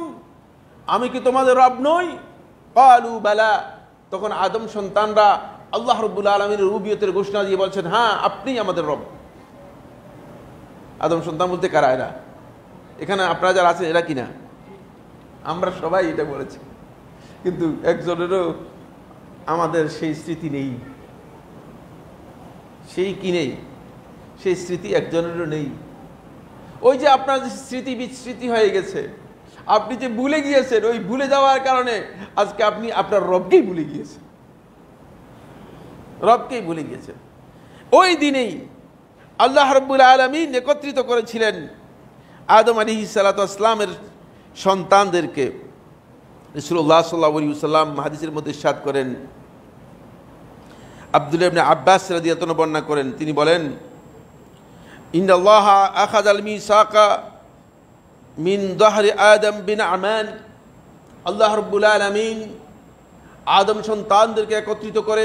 আমি কি তোমাদের রব নই? ক্বালু বালা, তখন আদম সন্তানরা আল্লাহ রাব্বুল আলামিনের রুবিয়তের ঘোষণা দিয়ে বলছেন, হ্যাঁ আপনিই আমাদের রব। আদম সন্তান বলতে কারা? এরা এখানে আপনারা যারা আছেন এরা কিনা? আমরা সবাই এটা বলেছি, কিন্তু একজনেরও আমাদের সেই স্মৃতি নেই। সেই কি নেই? সেই স্মৃতি একজনেরও নেই। ওই যে আপনার যে স্মৃতি বিস্মৃতি হয়ে গেছে, আপনি যে ভুলে গিয়েছেন, ওই ভুলে যাওয়ার কারণে আজকে আপনি আপনার রবকেই ভুলে গিয়েছেন, রবকেই ভুলে গিয়েছেন। ওই দিনেই আল্লাহ রাব্বুল আলামিন একত্রিত করেছিলেন আদম আলাইহিস সালাতু ওয়াস সালামের সন্তানদেরকে। রাসূলুল্লাহ সাল্লাল্লাহু আলাইহি ওয়াসাল্লাম হাদিসের মধ্যে ইরশাদ করেন, আব্দুল্লাহ ইবনে আব্বাস রাদিয়াল্লাহু আনহু বর্ণনা করেন, তিনি বলেন, ইন্নাল্লাহা আখাযাল মিসাকা মিন যাহরি আদম বিনআমান, আল্লাহ রাব্বুল আলামিন আদম সন্তানদেরকে একত্রিত করে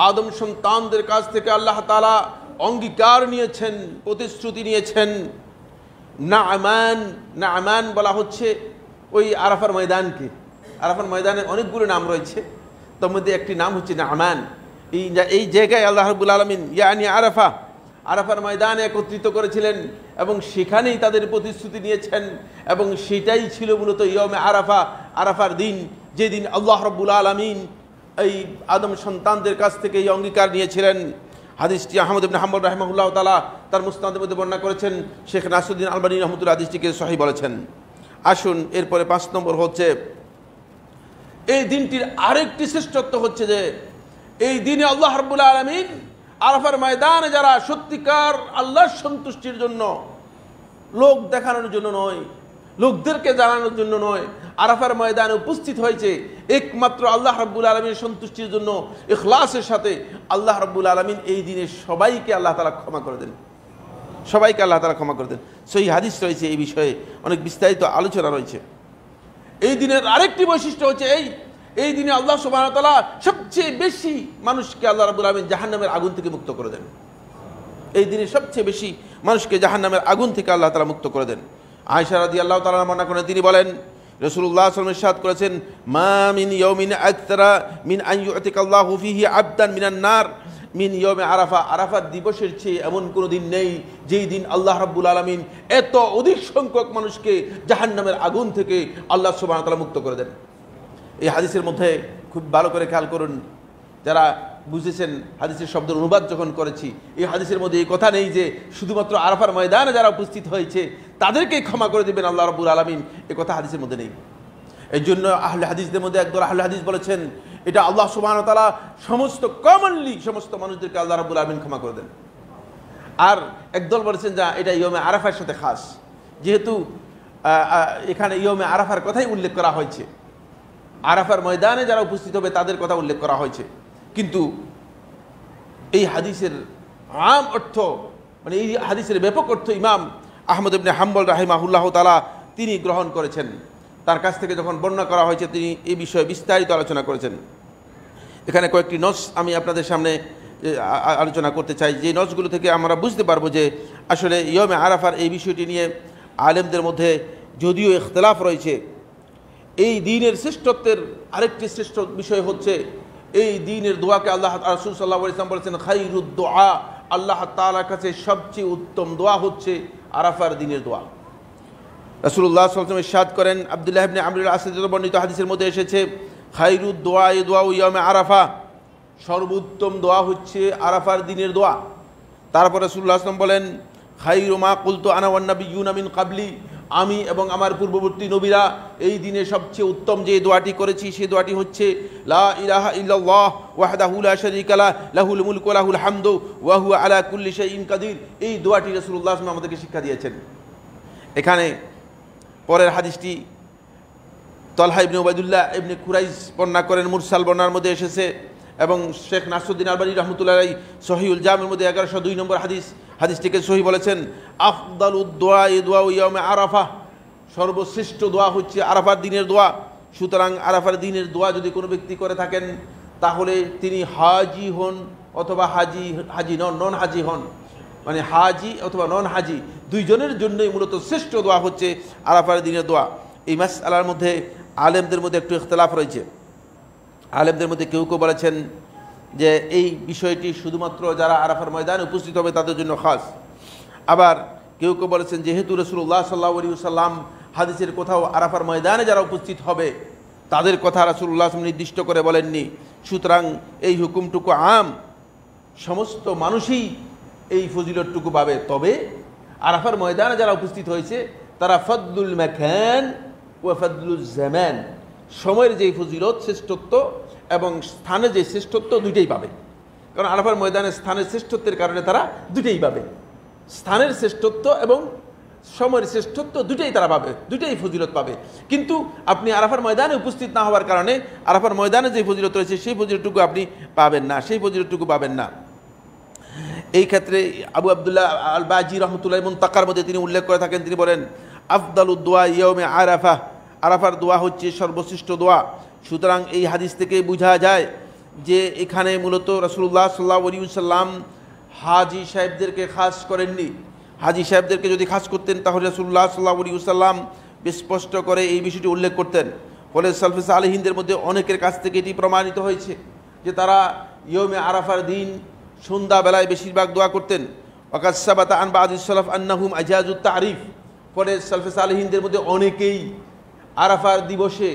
আদম সন্তানদের কাছ থেকে আল্লাহ তাআলা অঙ্গীকার নিয়েছেন, প্রতিশ্রুতি নিয়েছেন। নাআমান বলা হচ্ছে ওই আরাফার ময়দানকে। আরাফার ময়দানের অনেকগুলো নাম রয়েছে, তার মধ্যে একটি নাম হচ্ছে নাআমান। এই জায়গায় আল্লাহ রাব্বুল আলামিন ইয়ানি আরাফার ময়দানে একত্রিত করেছিলেন এবং সেখানেই তাদের প্রতিশ্রুতি নিয়েছেন, এবং সেটাই ছিল মূলত ইয়মে আরাফার দিন, যেদিন আল্লাহ রাব্বুল আলামিন এই আদম সন্তানদের কাছ থেকে এই অঙ্গীকার নিয়েছিলেন। হাদিসটি আহমদ ইবনে হাম্বল রাহিমাহুল্লাহ তাআলা তার মুসনাদের মধ্যে বর্ণনা করেছেন, শেখ নাসিরউদ্দিন আলবানী রাহমাতুল্লাহ হাদিসটিকে সহিহ বলেছেন। আসুন এরপরে 5 নম্বর হচ্ছে এই দিনটির আরেকটি শ্রেষ্ঠত্ব হচ্ছে যে এই দিনে আল্লাহ রাব্বুল আলামিন আরাফার ময়দানে যারা সত্যিকার আল্লাহর সন্তুষ্টির জন্য, লোক দেখানোর জন্য নয়, লোকদেরকে জানানোর জন্য নয়, আরাফার ময়দানে উপস্থিত হয়েছে একমাত্র আল্লাহ রাব্বুল আলামিনের সন্তুষ্টির জন্য ইখলাসের সাথে, আল্লাহ রাব্বুল আলামিন এই দিনে সবাইকে আল্লাহ তাআলা ক্ষমা করে দেন, সবাইকে আল্লাহ তাআলা ক্ষমা করে দেন। সহিহ হাদিস রয়েছে এই বিষয়ে, অনেক বিস্তারিত আলোচনা রয়েছে। এই দিনের আরেকটি বৈশিষ্ট্য হচ্ছে এই দিনে আল্লাহ সুবহানাহু ওয়া তাআলা সবচেয়ে বেশি মানুষকে আল্লাহ রাব্বুল আলামিন জাহান্নামের আগুন থেকে মুক্ত করে দেন। এই দিনে সবচেয়ে বেশি মানুষকে জাহান্নামের আগুন থেকে আল্লাহ তাআলা মুক্ত করে দেন। আয়েশা রাদিয়াল্লাহু তাআলা বর্ণনা করেন, তিনি বলেন রাসূলুল্লাহ সাল্লাল্লাহু আলাইহি ওয়াসাল্লাম ইরশাদ করেছেন, মা মিন ইয়াউমিন আকতারা মিন আন ইউতিকাল্লাহু ফিহি আবদান মিনান নার মিন ইয়াউমি আরাফা। আরাফার দিবসের চেয়ে এমন কোনো দিন নেই যেই দিন আল্লাহ রাব্বুল আলামিন এত অধিক সংখ্যক মানুষকে জাহান্নামের আগুন থেকে আল্লাহ সুবহানাহু ওয়া তাআলা মুক্ত করে দেন। এই হাদিসের মধ্যে খুব ভালো করে খেয়াল করুন, যারা বুঝেছেন হাদিসের শব্দের অনুবাদ যখন করেছি, এই হাদিসের মধ্যে এই কথা নেই যে শুধুমাত্র আরাফার ময়দানে যারা উপস্থিত হয়েছে তাদেরকেই ক্ষমা করে দিবেন আল্লাহ রাব্বুল আলামিন, এ কথা হাদিসের মধ্যে নেই। এই জন্য আহলে হাদিসদের মধ্যে একদল আহলে হাদিস বলেছেন এটা আল্লাহ সুবহানাহু ওয়া তাআলা সমস্ত কমনলি সমস্ত মানুষদেরকে আল্লাহ রাব্বুল আলামিন ক্ষমা করে দেন। আর একদল বলেছেন যা এটা ইয়মে আরাফার সাথে খাস, যেহেতু এখানে ইয়মে আরাফার কথাই উল্লেখ করা হয়েছে, আরাফার ময়দানে যারা উপস্থিত হবে তাদের কথা উল্লেখ করা হয়েছে। কিন্তু এই হাদিসের আম অর্থ, মানে এই হাদিসের ব্যাপক অর্থ ইমাম আহমদ ইবনে হাম্বল রাহিমাহুল্লাহ তাআলা তিনি গ্রহণ করেছেন। তার কাছ থেকে যখন বর্ণনা করা হয়েছে তিনি এই বিষয়ে বিস্তারিত আলোচনা করেছেন। এখানে কয়েকটি নস আমি আপনাদের সামনে আলোচনা করতে চাই, যে নসগুলো থেকে আমরা বুঝতে পারবো যে আসলে ইয়মে আরাফার এই বিষয়টি নিয়ে আলেমদের মধ্যে যদিও ইখতিলাফ রয়েছে। এই দ্বীনের শ্রেষ্ঠত্বের আরেকটি শ্রেষ্ঠ বিষয় হচ্ছে এই দ্বীনের দোয়াকে আল্লাহ রাসূল সাল্লাল্লাহু আলাইহি ওয়াসাল্লাম বলেছেন খায়রুদ দুআ, আল্লাহ তাআলার কাছে সবচেয়ে উত্তম দোয়া হচ্ছে আরাফার দিনের দোয়া। রাসূলুল্লাহ সাল্লাল্লাহু আলাইহি ওয়াসাল্লাম ইরশাদ করেন, আব্দুল্লাহ ইবনে আমর আল-আস থেকে বর্ণিত হাদিসের মধ্যে এসেছে খায়রুদ দুআ দোয়া ইয়াউমে আরাফা, সর্বোত্তম দোয়া হচ্ছে আরাফার দিনের দোয়া। তারপর রাসূলুল্লাহ সাল্লাল্লাহু আলাইহি ওয়াসাল্লাম বলেন খায়রু মা কুলতু আনা ওয়ান নাবিয়্যুনা মিন ক্বাবলি, আমি এবং আমার পূর্ববর্তী নবীরা এই দিনে সবচেয়ে উত্তম যে দোয়াটি করেছি সেই দোয়াটি হচ্ছে লা ইলাহা ইল্লাল্লাহ ওয়াহদাহু লা শারীকা লাহু লাহুল মুলকু ওয়া লাহুল হামদু ওয়া হুয়া আলা কুল্লি শাইইন কাদির। এই দোয়াটি রাসূলুল্লাহ সাল্লাল্লাহু আলাইহি ওয়াসাল্লাম আমাদেরকে শিক্ষা দিয়েছেন। এখানে পরের হাদিসটি তালহা ইবনে উবাইদুল্লাহ ইবনে কুরাইজ বর্ণনা করেন, মুরসাল বর্ণনার মধ্যে এসেছে, এবং শেখ নাসরুদ্দিন আলবানী রাহমাতুল্লাহ আলাইহি সহিহুল জামির মধ্যে 1102 নম্বর হাদিসটিকে সহিহ বলেছেন। আফদালুদ দুআ দুআ ইয়াউমে আরাফা, সর্বশ্রেষ্ঠ দোয়া হচ্ছে আরাফার দিনের দোয়া। সুতরাং আরাফার দিনের দোয়া যদি কোনো ব্যক্তি করে থাকেন তাহলে তিনি হাজি হন অথবা হাজি নন হাজি হন, মানে হাজি অথবা নন হাজি দুইজনের জন্যই মূলত শ্রেষ্ঠ দোয়া হচ্ছে আরাফার দিনের দোয়া। এই মাসআলার মধ্যে আলেমদের মধ্যে একটু ইখতিলাফ রয়েছে। আলেমদের মধ্যে কেউ কেউ বলেছেন যে এই বিষয়টি শুধুমাত্র যারা আরাফার ময়দানে উপস্থিত হবে তাদের জন্য খাস। আবার কেউ কেউ বলেছেন যেহেতু রাসূলুল্লাহ সাল্লাল্লাহু আলাইহি ওয়াসাল্লাম হাদিসের কোথাও আরাফার ময়দানে যারা উপস্থিত হবে তাদের কথা রাসূলুল্লাহ সাল্লাল্লাহু আলাইহি ওয়াসাল্লাম নির্দিষ্ট করে বলেননি, সুতরাং এই হুকুমটুকু আম, সমস্ত মানুষই এই ফজিলতটুকু পাবে। তবে আরাফার ময়দানে যারা উপস্থিত হয়েছে তারা ফদলুল মাকান ওয়া ফদলুল জামান, সময়ের যে ফজিলত শ্রেষ্ঠত্ব এবং স্থানের যে শ্রেষ্ঠত্ব দুইটাই পাবে। কারণ আরাফার ময়দানে স্থানের শ্রেষ্ঠত্বের কারণে তারা দুইটাই পাবে, স্থানের শ্রেষ্ঠত্ব এবং সময়ের শ্রেষ্ঠত্ব দুইটাই তারা পাবে, দুইটাই ফজিলত পাবে। কিন্তু আপনি আরাফার ময়দানে উপস্থিত না হওয়ার কারণে আরাফার ময়দানে যে ফজিলত রয়েছে সেই ফজিলতটুকু আপনি পাবেন না, সেই ফজিলতটুকু পাবেন না। এই ক্ষেত্রে আবু আব্দুল্লাহ আল বাজি রহমতুল্লাহ মুনতাকার মধ্যে তিনি উল্লেখ করে থাকেন, তিনি বলেন আফদালুদ দুআ ইয়াউমে আরাফা, আরাফার দোয়া হচ্ছে সর্বশ্রেষ্ঠ দোয়া। সুতরাং এই হাদিস থেকে বোঝা যায় যে এখানে মূলত রাসূলুল্লাহ সাল্লাল্লাহু আলাইহি ওয়াসাল্লাম হাজি সাহেবদেরকে খাস করেননি। হাজি সাহেবদেরকে যদি খাস করতেন তাহলে রাসূলুল্লাহ সাল্লাল্লাহু আলাইহি ওয়াসাল্লাম স্পষ্ট করে এই বিষয়টি উল্লেখ করতেন। ফলে সালফে সালেহিনদের মধ্যে অনেকের কাছ থেকে এটি প্রমাণিত হয়েছে যে তারা ইয়মে আরাফার দিন সন্ধ্যাবেলায় বেশিরভাগ দোয়া করতেন। ওয়াকাদ সাবাতা আন বাদিস সালাফ আন্নাহুম আজাজুত তারিফ, ফলে সালফে সালেহিনদের মধ্যে অনেকেই আরাফার দিবসে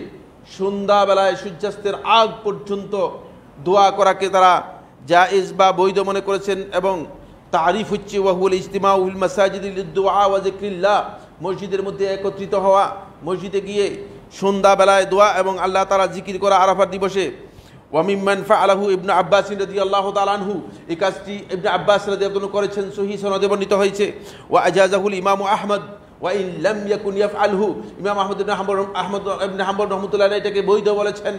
সন্ধ্যাবেলায় সূর্যাস্তের আগ পর্যন্ত দোয়া করাকে তারা জায়েজ বা বৈধ মনে করেছেন। এবং তারিফ হচ্ছে ওয়াহুল ইজতিমাউল মাসাজিদি লিদ-দুআ ওয়া যিকরিল্লাহ, মসজিদের মধ্যে একত্রিত হওয়া, মসজিদে গিয়ে সন্ধ্যাবেলায় দোয়া এবং আল্লাহ তাআলা জিকির করা আরাফার দিবসে। ওয়ামিম্মান ফাআলাহু ইবনে আব্বাস রাদিয়াল্লাহু তাআলা আনহু, এই কাজটি ইবনে আব্বাস রাদিয়াল্লাহু আনহু করেছেন, সহিহ সনদে বর্ণিত হয়েছে। ওয়া আজাযাহুল ইমাম আহমদ ওয়া ইন লাম ইয়াকুন ইয়াফআলহু, ইমাম আহমদ ইবনে হাম্বল রাহমাতুল্লাহ আলাইহি এটাকে বৈধ বলেছেন,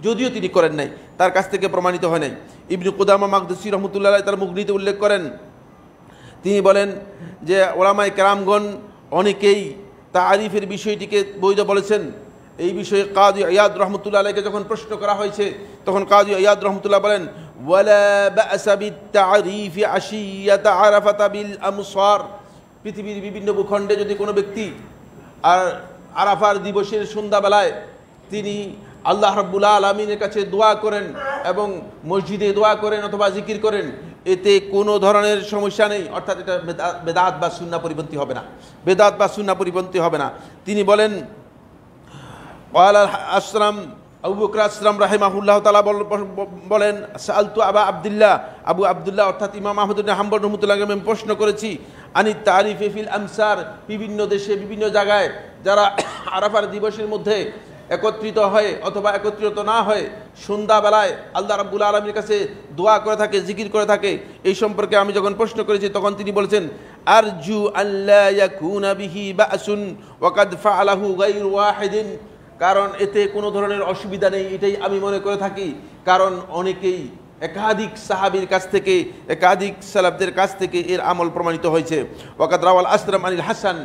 যদিও তিনি করেন নাই, তার কাছ থেকে প্রমাণিত হয় নাই। ইবনে কুদামা মাকদসি রাহমাতুল্লাহ আলাইহি তার মুগনিতে উল্লেখ করেন, তিনি বলেন যে ওলামায়ে কেরামগণ অনেকেই তারিফের বিষয়টিকে বৈধ বলেছেন। এই বিষয়ে কাজী ইয়াদ রহমতুল্লাহ আলাইহিকে যখন প্রশ্ন করা হয়েছে, তখন কাজী ইয়াদ রহমতুল্লাহ বলেন, ওয়ালা বা'সা বিত-তা'রিফি আশিয়াতা আরাফাতা বিল আমসার, পৃথিবীর বিভিন্ন ভূখণ্ডে যদি কোনো ব্যক্তি আর আরাফার দিবসের সন্ধ্যাবেলায় তিনি আল্লাহ রাব্বুল আলামিনের কাছে দোয়া করেন এবং মসজিদে দোয়া করেন অথবা জিকির করেন, এতে কোনো ধরনের সমস্যা নেই, অর্থাৎ এটা বেদাত বা সুন্নাহ পরিপন্থী হবে না, বেদাত বা সুন্নাহ পরিপন্থী হবে না। তিনি বলেন, আবু বকর আসলাম রাহিমাহুল্লাহ তাআলা বলেন, সাআলতু আবু আব্দুল্লাহ অর্থাৎ ইমাম আহমদ ইবনে হাম্বল রাহমাতুল্লাহি আলাইহি প্রশ্ন করেছি, আনি তারিফে ফিল আমসার, বিভিন্ন দেশে বিভিন্ন জায়গায় যারা আরাফার দিবসের মধ্যে একত্রিত হয় অথবা একত্রিত না হয় সন্ধ্যাবেলায় আল্লাহ রাব্বুল আলামিনের কাছে দোয়া করে থাকে, জিকির করে থাকে, এই সম্পর্কে আমি যখন প্রশ্ন করেছি তখন তিনি বলেছেন, আরজু আল্লা ইয়াকুনা বিহি বা'সুন ওয়া কাদ ফাআলাহু গায়রু ওয়াহিদিন, কারণ এতে কোনো ধরনের অসুবিধা নেই, এটাই আমি মনে করে থাকি, কারণ অনেকেই একাধিক সাহাবীর কাছ থেকে, একাধিক সালাফদের কাছ থেকে এর আমল প্রমাণিত হয়েছে। ওয়াকাদ রাওয়াল আসরাম আনিল হাসান,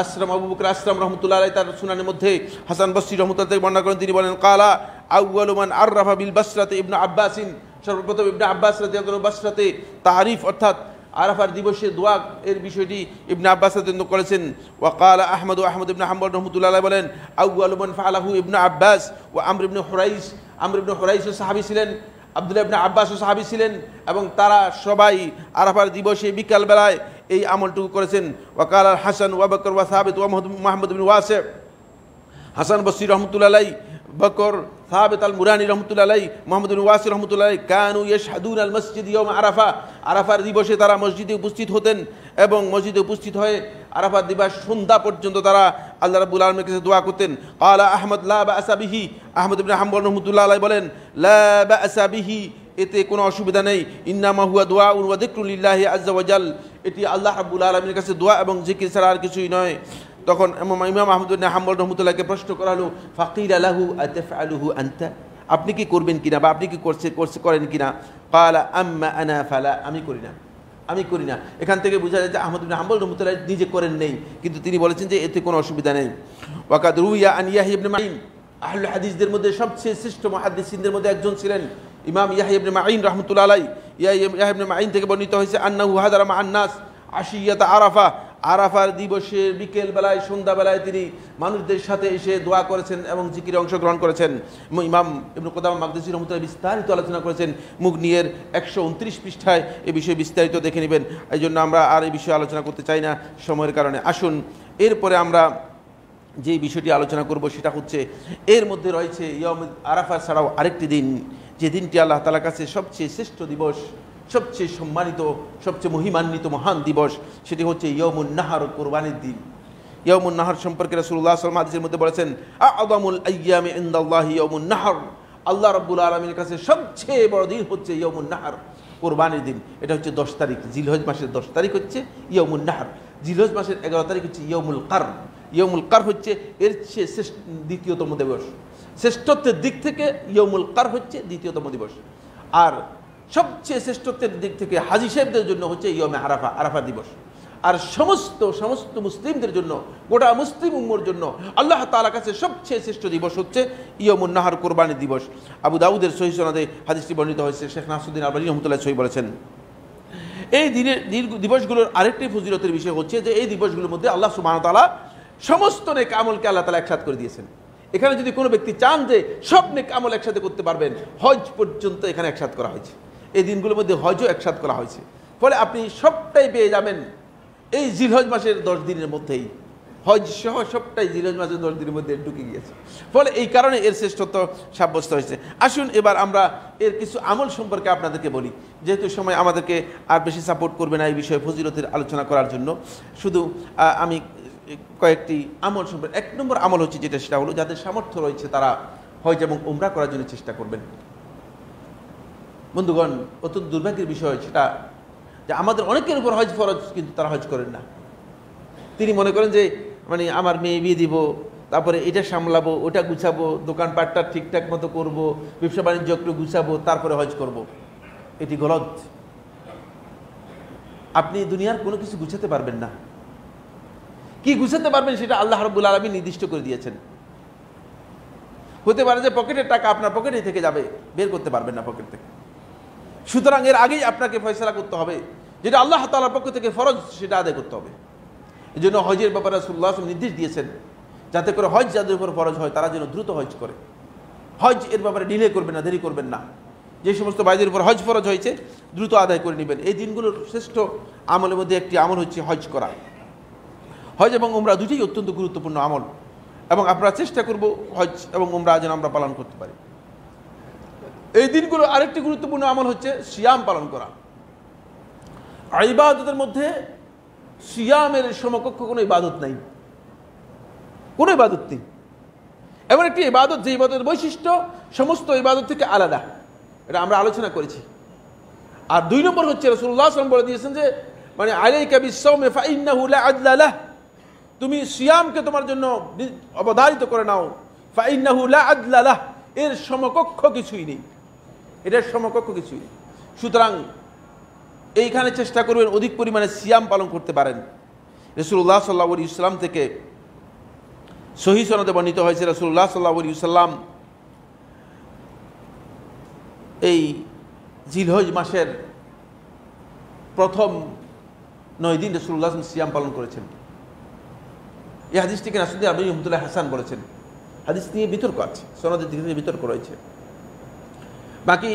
আসরাম আবু বকর আসরাম রাহমাতুল্লাহ আলাইহি তার সুনানের মধ্যে হাসান বসরি রাহমাতুল্লাহ থেকে বর্ণনা করেন, তিনি বলেন, কালা আউয়ালু মান আররাফা বিল বাসরাতে ইবনে আব্বাসিন, সর্বপ্রথম ইবনে আব্বাস রাদিয়াল্লাহু আনহু বাসরাতে তারিফ অর্থাৎ আরাফার দিবসে দোয়া এর বিষয়টি ইবনে আব্বাস রাদিয়াল্লাহু করেছেন। ওয়া ক্বালা আহমদ ইবনে হাম্বল রাহমাতুল্লাহ আলাইহি বলেন, আউয়ালু মান ফাআলাহু ইবনে আব্বাস ওয়া আমর ইবনে হুরাইস সাহাবী ছিলেন, আব্দুল্লাহ ইবনে আব্বাসও সাহাবী ছিলেন, এবং তারা সবাই আরাফার দিবসে বিকাল বেলায় এই আমলটুকু করেছেন। ওয়াকাল আল হাসান ওয়া বকর ওয়া সাবিত ওয়া মুহাম্মদ বিন ওয়াসি, হাসান বসরি রহমতুল্লাহ আলাইহি, বকর, সাবিত আল মুরানি রহমতুল্লাহ আলাইহি, মুহাম্মদ বিন ওয়াসি রহমতুল্লাহ আলাইহি, কানু ইয়াশহাদুন আল মসজিদ ইয়াউম আরাফা, আরাফার দিবসে তারা মসজিদে উপস্থিত হতেন এবং মসজিদে উপস্থিত হয়ে আরাফার দিবস সন্ধ্যা পর্যন্ত তারা আল্লাহ রাব্বুল আলামিনের কাছে দোয়া করতেন। ক্বালা আহমদ লা বা'সা বিহি, আহমদ ইবনে হাম্বল রহমতুল্লাহ আলাইহি বলেন, লা বা'সা বিহি, এতে কোনো অসুবিধা নেই, ইন্নামা হুয়া দুআউন ওয়া যিকরুন লিল্লাহি আযজা ওয়া জাল, এটি আল্লাহ রাব্বুল আলামিনের কাছে দোয়া এবং জিকির ছাড়া আর কিছুই নয়। তখন ইমাম আহমদ ইবনে হাম্বল রহমতুল্লাহকে প্রশ্ন করা হলো, ফাকিলা লাহু আতাফআলুহু আনতা, আপনি কি করবেন কিনা বা আপনি কি করেন কিনা? ক্বালা আম্মা আনা ফালা, আমি করি না। এখান থেকে বোঝা যায় যে আহমদ ইবনে হাম্বল রহমতুল্লাহ নিজে করেন নেই, কিন্তু তিনি বলেছেন যে এতে কোনো অসুবিধা নেই। ওয়াকাদ রুইয়া আন ইয়াহইয়া ইবনে মাঈন, আহলে হাদিসদের মধ্যে সবচেয়ে শ্রেষ্ঠ মুহাদ্দিসিনদের মধ্যে একজন ছিলেন ইমাম ইয়াহইয়া ইবনে মাঈন রাহমাতুল্লাহ আলাইহি। ইয়াহইয়া ইবনে মাঈন থেকে বর্ণিত হয়েছে, আন্নাহু হাদারা মা'আন নাস আশিয়াতা আরাফা, আরাফার দিবসের বিকেল বেলায় সন্ধ্যাবেলায় তিনি মানুষদের সাথে এসে দোয়া করেছেন এবং জিকিরে অংশগ্রহণ করেছেন। ইমাম ইবনে কুদামা মাকদসি রাহমাতুল্লাহ বিস্তারিত আলোচনা করেছেন মুগনিয়ের 129 পৃষ্ঠায়, এই বিষয়ে বিস্তারিত দেখে নেবেন। এই জন্য আমরা আর এই বিষয়ে আলোচনা করতে চাই না সময়ের কারণে। আসুন এরপরে আমরা যে বিষয়টি আলোচনা করব সেটা হচ্ছে, এর মধ্যে রয়েছে ইয়াউম আরাফা ছাড়াও আরেকটি দিন, যে দিনটি আল্লাহ তাআলার কাছে সবচেয়ে শ্রেষ্ঠ দিবস, সবচেয়ে সম্মানিত, সবচেয়ে মহিমান্বিত মহান দিবস, সেটি হচ্ছে ইয়াউমুন নাহর, কোরবানির দিন। ইয়াউমুন নাহর সম্পর্কে রাসূলুল্লাহ সাল্লাল্লাহু আলাইহি ওয়াসাল্লাম হাদিসের মধ্যে বলেছেন, আ'যামুল আইয়ামি ইনদাল্লাহি ইয়াউমুন নাহর, আল্লাহ রাব্বুল আলামিনের কাছে সবচেয়ে বড় দিন হচ্ছে ইয়াউমুন নাহর, কোরবানির দিন। এটা হচ্ছে 10 তারিখ, জিলহজ মাসের 10 তারিখ হচ্ছে ইয়াউমুন নাহর, জিলহজ মাসের 11 তারিখ হচ্ছে ইয়াউমুল কার। ইয়াউমুল কার হচ্ছে এর চেয়ে দ্বিতীয়তম দিবস, শ্রেষ্ঠত্বের দিক থেকে ইয়াউমুল কার হচ্ছে দ্বিতীয়তম দিবস। আর সবচেয়ে শ্রেষ্ঠত্বের দিক থেকে হাজী সাহেবদের জন্য হচ্ছে ইয়াউমে আরাফা, আরাফা দিবস। আর সমস্ত মুসলিমদের জন্য, গোটা মুসলিম উম্মর জন্য আল্লাহ তাআলার কাছে সবচেয়ে শ্রেষ্ঠ দিবস হচ্ছে ইয়াউমুন নাহর, কোরবানির দিবস। আবু দাউদের সহিহ সনদে হাদিসটি বর্ণিত হয়েছে, শেখ নাসরুদ্দিন আলবানী রাহমাতুল্লাহ সহিহ বলেছেন। এই দিবসগুলোর আরেকটি ফজিলতের বিষয় হচ্ছে যে এই দিবসগুলোর মধ্যে আল্লাহ সুবহানাহু ওয়া তাআলা সমস্ত নেক আমলকে আল্লাহ তাআলা একসাথে করে দিয়েছেন। এখানে যদি কোনো ব্যক্তি চান যে সব নেক আমল একসাথে করতে পারবেন, হজ পর্যন্ত এখানে একসাথে করা হয়েছে। এই দিনগুলোর মধ্যে হজও একসাথে করা হয়েছে, ফলে আপনি সবটাই পেয়ে যাবেন এই জিলহজ মাসের 10 দিনের মধ্যেই। হজ সহ সবটাই জিলহজ মাসের 10 দিনের মধ্যে ঢুকে গিয়েছে, ফলে এই কারণে এর শ্রেষ্ঠত্ব সাব্যস্ত হয়েছে। আসুন এবার আমরা এর কিছু আমল সম্পর্কে আপনাদেরকে বলি, যেহেতু সময় আমাদেরকে আর বেশি সাপোর্ট করবে না এই বিষয়ে ফজিলতের আলোচনা করার জন্য। শুধু আমি কয়েকটি আমল সম্পর্কে, 1 নম্বর আমল হচ্ছে যেটা, সেটা হলো যাদের সামর্থ্য রয়েছে তারা হজ এবং উমরা করার জন্য চেষ্টা করবেন। বন্ধুগণ, অত্যন্ত দুর্ভাগ্যের বিষয় সেটা যে আমাদের অনেকের উপর হজ ফরজ, কিন্তু তারা হজ করেন না। তিনি মনে করেন যে মানে আমার মেয়ে বিয়ে দিব, তারপরে এটা সামলাবো, ওটা গুছাবো, দোকানপাটটা ঠিকঠাক মতো করবো, ব্যবসা বাণিজ্য একটু গুছাবো, তারপরে হজ করব। এটি গলত। আপনি দুনিয়ার কোনো কিছু গুছাতে পারবেন না। কি গুছাতে পারবেন সেটা আল্লাহ রাব্বুল আলামিন নির্দিষ্ট করে দিয়েছেন। হতে পারে যে পকেটের টাকা আপনার পকেটে থেকে যাবে, বের করতে পারবেন না পকেট থেকে। সুতরাং এর আগেই আপনাকে ফয়সালা করতে হবে, যেটা আল্লাহ তাআলার পক্ষ থেকে ফরজ সেটা আদায় করতে হবে। এই জন্য হজের ব্যাপারে রাসূলুল্লাহ সাল্লাল্লাহু আলাইহি ওয়াসাল্লাম নির্দেশ দিয়েছেন যাতে করে হজ যাদের উপর ফরজ হয় তারা যেন দ্রুত হজ করে। হজ এর ব্যাপারে ডিলে করবেন না, দেরি করবেন না। যে সমস্ত ভাইদের উপর হজ ফরজ হয়েছে দ্রুত আদায় করে নেবেন। এই দিনগুলোর শ্রেষ্ঠ আমলের মধ্যে একটি আমল হচ্ছে হজ করা। হজ এবং উমরা দুটোই অত্যন্ত গুরুত্বপূর্ণ আমল, এবং আমরা চেষ্টা করব হজ এবং উমরা যেন আমরা পালন করতে পারি। এই দিনগুলো আরেকটি গুরুত্বপূর্ণ আমল হচ্ছে সিয়াম পালন করা। ইবাদতের মধ্যে সিয়ামের সমকক্ষ কোনো ইবাদত নাই, কোনো ইবাদত নেই। এমন একটি ইবাদত যে ইবাদতের বৈশিষ্ট্য সমস্ত ইবাদত থেকে আলাদা, এটা আমরা আলোচনা করেছি। আর 2 নম্বর হচ্ছে রাসূলুল্লাহ সাল্লাল্লাহু আলাইহি ওয়াসাল্লাম বলে দিয়েছেন যে মানে আলাইকা বিস-সাওমি ফাইন্নাহু লা আদলা লাহ, তুমি সিয়ামকে তোমার জন্য অবধারিত করে নাও। ফাইন্নাহু লা আদলা লাহ, এর সমকক্ষ কিছুই নেই, এটার সমকক্ষ কিছুই নেই। সুতরাং এইখানে চেষ্টা করবেন অধিক পরিমাণে সিয়াম পালন করতে পারেন। রাসূলুল্লাহ সাল্লাল্লাহু আলাইহি ওয়াসাল্লাম থেকে সহিহ সনদে বর্ণিত হয়েছে রাসূলুল্লাহ সাল্লাল্লাহু আলাইহি ওয়াসাল্লাম এই জিলহজ মাসের প্রথম 9 দিন রাসূলুল্লাহ সিয়াম পালন করেছেন। এই হাদিসটিকে নাসিরুদ্দিন আলবানী রাহমাতুল্লাহ হাসান বলেছেন। হাদিস নিয়ে বিতর্ক আছে, সনদের দিক থেকে বিতর্ক রয়েছে। বাকি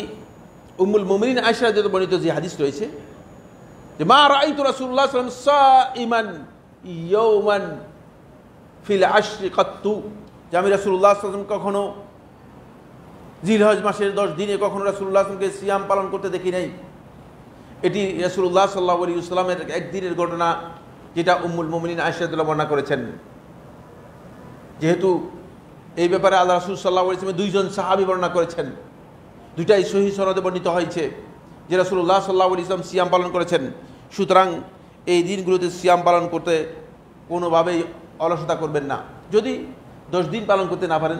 উম্মুল মুমিনিন আয়েশা রাদিয়াল্লাহু বর্ণিত যে হাদিস রয়েছে যে মা রাআইতু রাসূলুল্লাহ সাল্লাল্লাহু আলাইহি ওয়াসাল্লাম সাইমান ইয়াওমান ফিল আশরি কাত্তু, যে আমি রাসূলুল্লাহ সাল্লাল্লাহু আলাইহি ওয়াসাল্লাম কখনো জিলহজ মাসের 10 দিনে কখনো রাসূলুল্লাহ সাল্লাল্লাহু আলাইহি ওয়াসাল্লামকে সিয়াম পালন করতে দেখি নাই। এটি রাসূলুল্লাহ সাল্লাল্লাহু আলাইহি ওয়াসাল্লামের একদিনের ঘটনা, যেটা উম্মুল মুমিনিন আয়েশা রাদিয়াল্লাহু বর্ণনা করেছেন। যেহেতু এই ব্যাপারে আল্লাহ রাসূল সাল্লাল্লাহু আলাইহি ওয়াসাল্লাম 2 জন সাহাবী বর্ণনা করেছেন, দুটাই সহিহ সনদে বর্ণিত হয়েছে যে রাসূলুল্লাহ সাল্লাল্লাহু আলাইহি ওয়াসাল্লাম সিয়াম পালন করেছেন। সুতরাং এই দিনগুলোতে সিয়াম পালন করতে কোনোভাবেই অলসতা করবেন না। যদি 10 দিন পালন করতে না পারেন,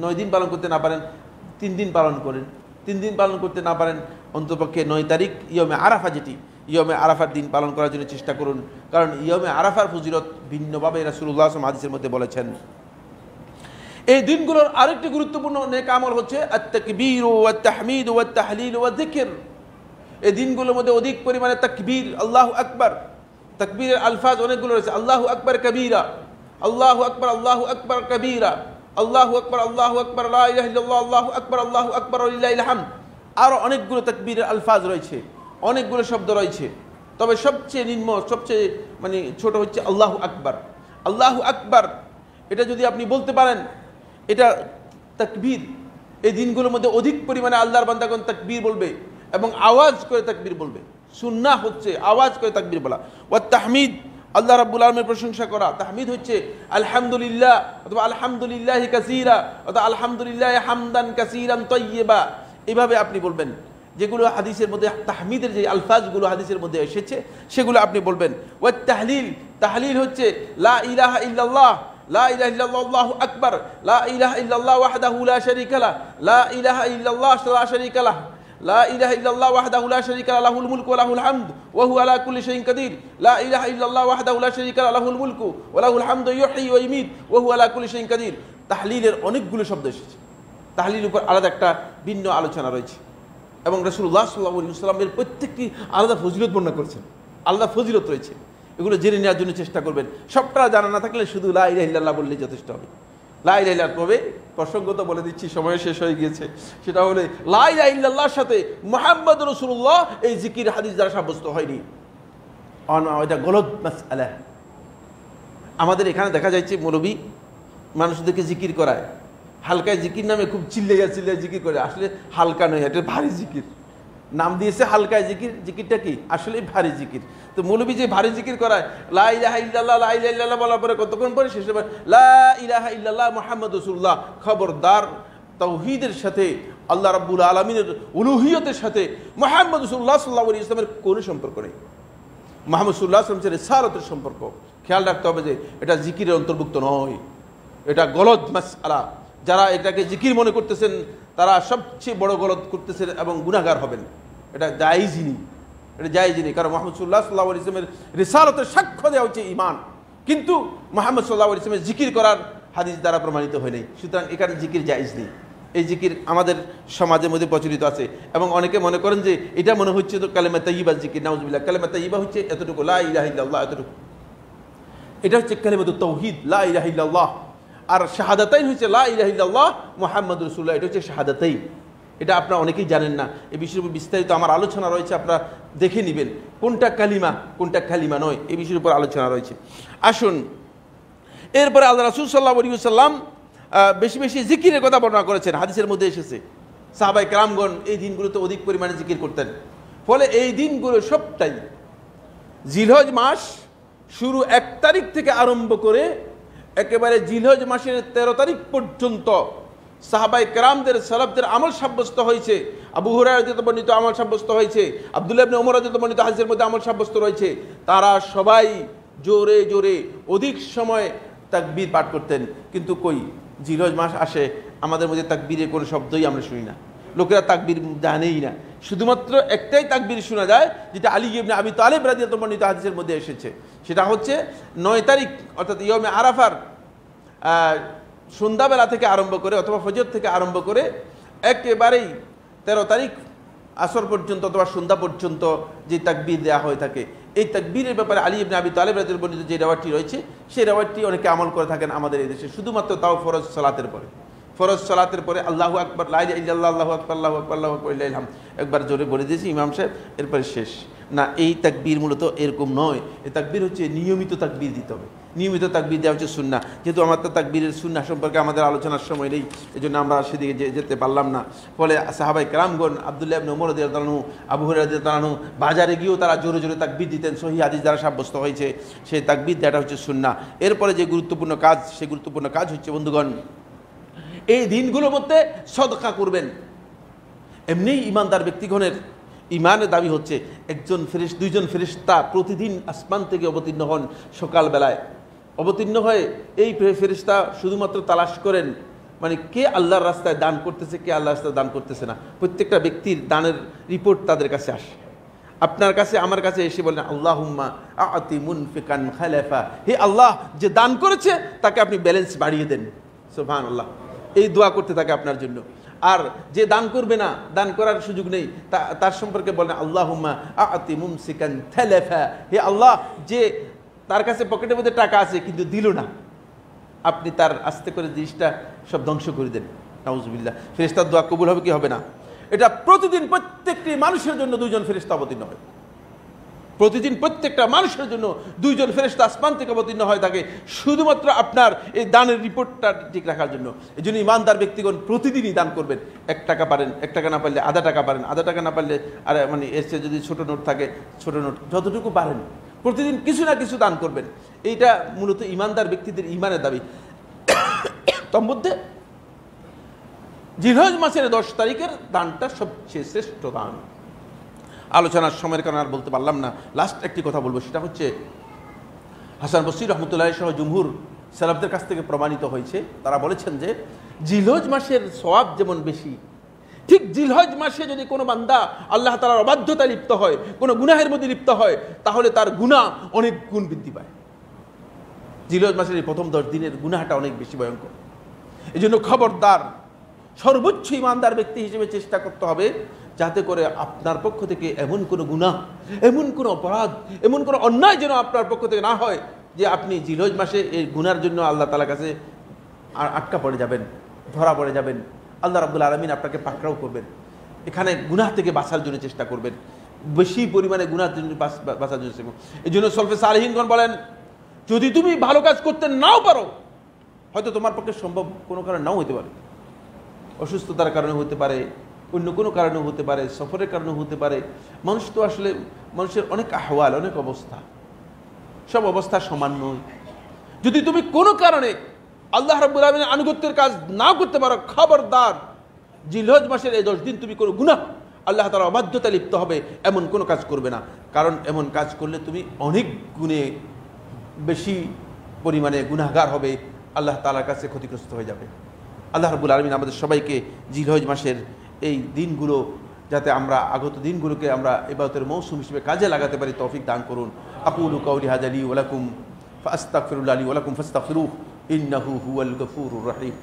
9 দিন পালন করতে না পারেন, 3 দিন পালন করেন। 3 দিন পালন করতে না পারেন, অন্ততপক্ষে 9 তারিখ ইয়মে আরাফা, যেটি ইয়মে আরাফার দিন পালন করার জন্য চেষ্টা করুন। কারণ ইয়মে আরাফার ফজিলত ভিন্নভাবে রাসূলুল্লাহ সাল্লাল্লাহু আলাইহি ওয়াসাল্লাম হাদিসের মধ্যে বলেছেন। এই দিনগুলোর আরেকটি গুরুত্বপূর্ণ নেক আমল হচ্ছে আত-তাকবীর ওয়াত তাহমিদ ওয়াত তাহলিল ওয়াত যিকর। এই দিনগুলোর মধ্যে অধিক পরিমাণে তাকবীর, আল্লাহু আকবার, তাকবীরের আলফাজ অনেকগুলো রয়েছে। আল্লাহু আকবার কবীরা, আল্লাহু আকবার, আল্লাহু আকবার কবীরা, আল্লাহু আকবার, আল্লাহু আকবার, লা ইলাহা ইল্লাল্লাহ, আল্লাহু আকবার, আল্লাহু আকবার ওয়া লিল্লাহিল হামদ। আরো অনেকগুলো তাকবীরের আলফাজ রয়েছে, অনেকগুলো শব্দ রয়েছে। তবে সবচেয়ে নিম্ন, সবচেয়ে মানে ছোট হচ্ছে আল্লাহু আকবার। আল্লাহু আকবার এটা যদি আপনি বলতে পারেন, এটা তাকবীর। এই দিনগুলোর মধ্যে অধিক পরিমাণে আল্লাহর বান্দাগণ তাকবীর বলবে এবং আওয়াজ করে তাকবীর বলবে। সুন্নাহ হচ্ছে আওয়াজ করে তাকবীর বলা। ওয়াত তাহমিদ, আল্লাহ রাব্বুল আলামিনের প্রশংসা করা। তাহমিদ হচ্ছে আলহামদুলিল্লাহ অথবা আলহামদুলিল্লাহি কাসীরা অথবা আলহামদুলিল্লাহি হামদান কাসীরান তাইয়্যিবা, এভাবে আপনি বলবেন। যেগুলো হাদিসের মধ্যে তাহমিদের যে আলফাজগুলো হাদিসের মধ্যে এসেছে সেগুলো আপনি বলবেন। ওয়াত তাহলিল, তাহলিল হচ্ছে লা ইলাহা ইল্লাল্লাহ, লা ইলাহা ইল্লাল্লাহ, আল্লাহু আকবার, লা ইলাহা ইল্লাল্লাহ ওয়াহদাহু লা শারীকা লাহ, লা ইলাহা ইল্লাল্লাহ লা শারীকা লাহ, লা ইলাহা ইল্লাল্লাহ ওয়াহদাহু লা শারীকা লাহ, লাহুল মুলকু ওয়া লাহুল হামদ ওয়া হুয়া আলা কুল্লি শাইইন কাদির, লা ইলাহা ইল্লাল্লাহ ওয়াহদাহু লা শারীকা লাহ, লাহুল মুলকু ওয়া লাহুল হামদু ইউহয়ি ওয়া ইউমীত ওয়া হুয়া আলা কুল্লি শাইইন কাদির। তাহলিলের অনেকগুলো শব্দ এসেছে, তাহলিলের উপর আলাদা একটা ভিন্ন আলোচনা রয়েছে এবং রাসূলুল্লাহ সাল্লাল্লাহু আলাইহি ওয়াসাল্লামের প্রত্যেকটি আলাদা ফজিলত বর্ণনা করেছেন, আলাদা ফজিলত রয়েছে। এগুলো জেনে নেওয়ার জন্য চেষ্টা করবেন। সবটা জানা না থাকলে শুধু লা ইলাহা ইল্লাল্লাহ বললেই যথেষ্ট হবে। লা ইলাহা ইল্লাল্লাহ, তবে প্রসঙ্গ তো বলে দিচ্ছি, সময় শেষ হয়ে গিয়েছে। সেটা হলো লা ইলাহা ইল্লাল্লাহর সাথে মুহাম্মদুর রাসূলুল্লাহ এই জিকির হাদিস দ্বারা সাব্যস্ত হয়নি। এটা গলত মাসআলা। আমাদের এখানে দেখা যাচ্ছে মৌলবী মানুষদেরকে জিকির করায়, হালকায় জিকির নামে খুব চিল্লাইয়া চিল্লাইয়া জিকির করে। আসলে হালকা নয়, এটা ভারী জিকির। নাম দিয়েছে হালকায় জিকির, জিকিরটা কি আসলে ভারী জিকির। তো মৌলবী যে ভারী জিকির করায়, লা ইলাহা ইল্লাল্লাহ, লা ইলাহা ইল্লাল্লাহ বলার পরে কতক্ষণ পরে শেষে লা ইলাহা ইল্লাল্লাহ মুহাম্মাদুর রাসূলুল্লাহ। খবরদার, তাওহীদের সাথে আল্লাহ রাব্বুল আলামিনের উলুহিয়তের সাথে মুহাম্মদ রাসূলুল্লাহ সাল্লাল্লাহু আলাইহি ওয়াসাল্লামের কোনো সম্পর্ক নেই। মুহাম্মদ সাল্লাল্লাহু আলাইহি ওয়াসাল্লামের রিসালাতের সম্পর্ক। খেয়াল রাখতে হবে যে এটা জিকিরের অন্তর্ভুক্ত নয়, এটা গলদ মাসআলা। যারা এটাকে জিকির মনে করতেছেন তারা সবচেয়ে বড় গলদ করতেছেন এবং গুনাহগার হবেন। এটা জায়েজই নেই, এটা জায়েজই নেই। কারণ মুহাম্মদ সাল্লাল্লাহু আলাইহি ওয়াসাল্লামের রিসালাতের সাক্ষ্য দেওয়া হচ্ছে ঈমান, কিন্তু মুহাম্মদ সাল্লাল্লাহু আলাইহি ওয়াসাল্লামের জিকির করার হাদিস দ্বারা প্রমাণিত হয় নাই। সুতরাং এখানে জিকির জায়েজ নেই। এই জিকির আমাদের সমাজের মধ্যে প্রচলিত আছে এবং অনেকে মনে করেন যে এটা মনে হচ্ছে তো কালেমা তাইয়্যিবা জিকির। নাউজুবিল্লাহ। কালেমা তাইয়্যিবা হচ্ছে এতটুকু, লা ইলাহা ইল্লাল্লাহ, এতটুকু। এটা হচ্ছে কালেমাতুত তাওহীদ, লা ইলাহা ইল্লাল্লাহ। আর শাহাদাতাইন হচ্ছে লা ইলাহা ইল্লাল্লাহ মুহাম্মাদুর রাসূলুল্লাহ। এটা হচ্ছে শাহাদাতাইন। এটা আপনারা অনেকেই জানেন না। এই বিষয়ের উপর বিস্তারিত আমার আলোচনা রয়েছে, আপনারা দেখে নেবেন কোনটা কালিমা কোনটা কালিমা নয়, এই বিষয়ের উপর আলোচনা রয়েছে। আসুন, এরপরে আল্লাহ রাসূল সাল্লাল্লাহু আলাইহি ওয়াসাল্লাম বেশি বেশি জিকিরের কথা বর্ণনা করেছেন। হাদিসের মধ্যে এসেছে সাহাবায়ে কেরামগণ এই দিনগুলোতে অধিক পরিমাণে জিকির করতেন। ফলে এই দিনগুলো সবটাই জিলহজ মাস শুরু 1 তারিখ থেকে আরম্ভ করে একেবারে জিলহজ মাসের 13 তারিখ পর্যন্ত সাহাবায়ে কেরামদের সালাফদের আমল সাব্যস্ত হয়েছে। আবু হুরায়রা রাদিয়াল্লাহু বর্ণিত আমল সাব্যস্ত হয়েছে, আব্দুল্লাহ ইবনে ওমর রাদিয়াল্লাহু বর্ণিত হাদিসের মধ্যে আমল সাব্যস্ত রয়েছে। তারা সবাই জোরে জোরে অধিক সময় তাকবীর পাঠ করতেন। কিন্তু কই জিলহজ মাস আসে, আমাদের মধ্যে তাকবীরের কোনো শব্দই আমরা শুনি না, লোকেরা তাকবীর জানেই না। শুধুমাত্র একটাই তাকবীর শোনা যায়, যেটা আলী ইবনে আবি তালেব রাদিয়াল্লাহু বর্ণিত হাদিসের মধ্যে এসেছে। সেটা হচ্ছে 9 তারিখ অর্থাৎ ইয়মে আরাফার সন্ধ্যাবেলা থেকে আরম্ভ করে অথবা ফজর থেকে আরম্ভ করে একেবারেই 13 তারিখ আসর পর্যন্ত অথবা সন্ধ্যা পর্যন্ত যে তাকবীর দেওয়া হয়ে থাকে, এই তাকবীরের ব্যাপারে আলী ইবনে আবি তালেব রাদিয়াল্লাহু বর্ণিত যে রিওয়ায়াতটি রয়েছে, সেই রিওয়ায়াতটি অনেকে আমল করে থাকেন আমাদের এই দেশে। শুধুমাত্র তাও ফরজ সালাতের পরে, ফরজ সালাতের পরে আল্লাহু আকবার, লা ইলাহা ইল্লাল্লাহ, আল্লাহু আকবার, আল্লাহু আকবার, আল্লাহু আকবার, লিল্লাহিল হামদ একবার জোরে বলে দিয়েছি ইমাম সাহেব, এরপরে শেষ না। এই তাকবীর মূলত এরকম নয়। এই তাকবীর হচ্ছে নিয়মিত তাকবীর দিতে হবে, নিয়মিত তাকবীর দেওয়া হচ্ছে সুন্নাহ। যেহেতু আমার তো তাকবীরের সুন্নাহ সম্পর্কে আমাদের আলোচনার সময় নেই, এজন্য আমরা সেদিকে যেতে পারলাম না। ফলে সাহাবায়ে কেরামগণ আব্দুল্লাহ ইবনে ওমর রাদিয়াল্লাহু আনহু, আবু হুরায়রা রাদিয়াল্লাহু আনহু বাজারে গিয়েও তারা জোরে জোরে তাকবীর দিতেন। সহিহ হাদিস দ্বারা সাব্যস্ত হয়েছে সেই তাকবীর দেওয়াটা হচ্ছে সুন্নাহ। এরপরে যে গুরুত্বপূর্ণ কাজ, সেই গুরুত্বপূর্ণ কাজ হচ্ছে বন্ধুগণ, এই দিনগুলোর মধ্যে সদকা করবেন। এমনি ইমানদার ব্যক্তিগণের ইমানের দাবি হচ্ছে দুইজন ফেরেশতা প্রতিদিন আসমান থেকে অবতীর্ণ হন সকালবেলায়। অবতীর্ণ হয়ে এই ফেরেশতা শুধুমাত্র তালাশ করেন মানে কে আল্লাহর রাস্তায় দান করতেছে, কে আল্লাহর রাস্তায় দান করতেছে না। প্রত্যেকটা ব্যক্তির দানের রিপোর্ট তাদের কাছে আসে, আপনার কাছে আমার কাছে এসে বলেন আল্লাহুম্মা আতি মুনফিকান খালাফা, হে আল্লাহ যে দান করেছে তাকে আপনি ব্যালেন্স বাড়িয়ে দেন। সুবহানাল্লাহ, এই দোয়া করতে থাকে আপনার জন্য। আর যে দান করবে না, দান করার সুযোগ নেই, তার সম্পর্কে বলেন আল্লাহুম্মা আতি মুমসিকান তালাফা, হে আল্লাহ যে তার কাছে পকেটের মধ্যে টাকা আছে কিন্তু দিল না, আপনি তার আস্তে করে জিনিসটা সব ধ্বংস করে দেন। নাউজুবিল্লাহ। ফেরেশতার দোয়া কবুল হবে কি হবে না? এটা প্রতিদিন প্রত্যেকটি মানুষের জন্য 2 জন ফেরেশতা অবতীর্ণ হয়। প্রতিদিন প্রত্যেকটা মানুষের জন্য 2 জন ফেরেশতা আসমান থেকে অবতীর্ণ হয় থাকে, শুধুমাত্র আপনার এই দানের রিপোর্টটা ঠিক রাখার জন্য। এই জন্য ইমানদার ব্যক্তিগণ প্রতিদিনই দান করবেন। 1 টাকা পারেন 1 টাকা, না পারলে আধা টাকা পারেন আধা টাকা, না পারলে আর মানে এর চেয়ে যদি ছোটো নোট থাকে ছোটো নোট, যতটুকু পারেন প্রতিদিন কিছু না কিছু দান করবেন। এইটা মূলত ইমানদার ব্যক্তিদের ইমানের দাবি। তার মধ্যে জিলহজ মাসের 10 তারিখের দানটা সবচেয়ে শ্রেষ্ঠ দান। আলোচনার সময়ের কারণে আর বলতে পারলাম না, লাস্ট একটি কথা বলবো, সেটা হচ্ছে হাসান বসরি রহমতুল্লাহ সহ জুমহুর সালাফদের কাছ থেকে প্রমাণিত হয়েছে। তারা বলেছেন যে জিলহজ মাসের সওয়াব যেমন বেশি, ঠিক জিলহজ মাসে যদি কোনো বান্দা আল্লাহ তাআলার অবাধ্যতায় লিপ্ত হয়, কোনো গুনাহের মধ্যে লিপ্ত হয়, তাহলে তার গুনাহ অনেক গুণ বৃদ্ধি পায়। জিলহজ মাসের এই প্রথম 10 দিনের গুনাহটা অনেক বেশি ভয়ঙ্কর। এই জন্য খবরদার, সর্বোচ্চ ইমানদার ব্যক্তি হিসেবে চেষ্টা করতে হবে যাতে করে আপনার পক্ষ থেকে এমন কোনো গুনাহ, এমন কোনো অপরাধ, এমন কোনো অন্যায় যেন আপনার পক্ষ থেকে না হয় যে আপনি জিলহজ মাসে এই গুনার জন্য আল্লাহ তাআলার কাছে আটকা পড়ে যাবেন, ধরা পড়ে যাবেন। আল্লাহ রাব্বুল আলামিন আপনাকে পাকড়াও করবেন। এখানে গুনাহ থেকে বাঁচার জন্য চেষ্টা করবেন, বেশি পরিমাণে গুনার জন্য বাঁচার জন্য। এই জন্য সলফে সালেহিনগণ বলেন, যদি তুমি ভালো কাজ করতে নাও পারো, হয়তো তোমার পক্ষে সম্ভব কোনো কারণে নাও হতে পারে, অসুস্থতার কারণে হতে পারে, অন্য কোনো কারণে হতে পারে, সফরের কারণে হতে পারে। মানুষ তো আসলে মানুষের অনেক আহওয়াল, অনেক অবস্থা, সব অবস্থা সমান নয়। যদি তুমি কোনো কারণে আল্লাহ রাব্বুল আলামিনের আনুগত্যের কাজ না করতে পারো, খবরদার জিলহজ মাসের এই 10 দিন তুমি কোনো গুনাহ, আল্লাহ তাআলা অবাধ্যতা লিপ্ত হবে এমন কোনো কাজ করবে না। কারণ এমন কাজ করলে তুমি অনেক গুণে বেশি পরিমাণে গুনাহগার হবে, আল্লাহ তাআলার কাছে ক্ষতিগ্রস্ত হয়ে যাবে। আল্লাহ রাব্বুল আলামিন আমাদের সবাইকে জিলহজ মাসের এই দিনগুলো যাতে আমরা আগত দিনগুলোকে আমরা ইবাদতের মৌসুম হিসেবে কাজে লাগাতে পারি তৌফিক দান করুন। আকুলু কাউলি হাযা লি ওয়া লাকুম ফাস্তাগফিরুল্লাহ লি ওয়া লাকুম ফাস্তাগফিরুহু ইন্নাহু হুয়াল গফুরুর রহিম।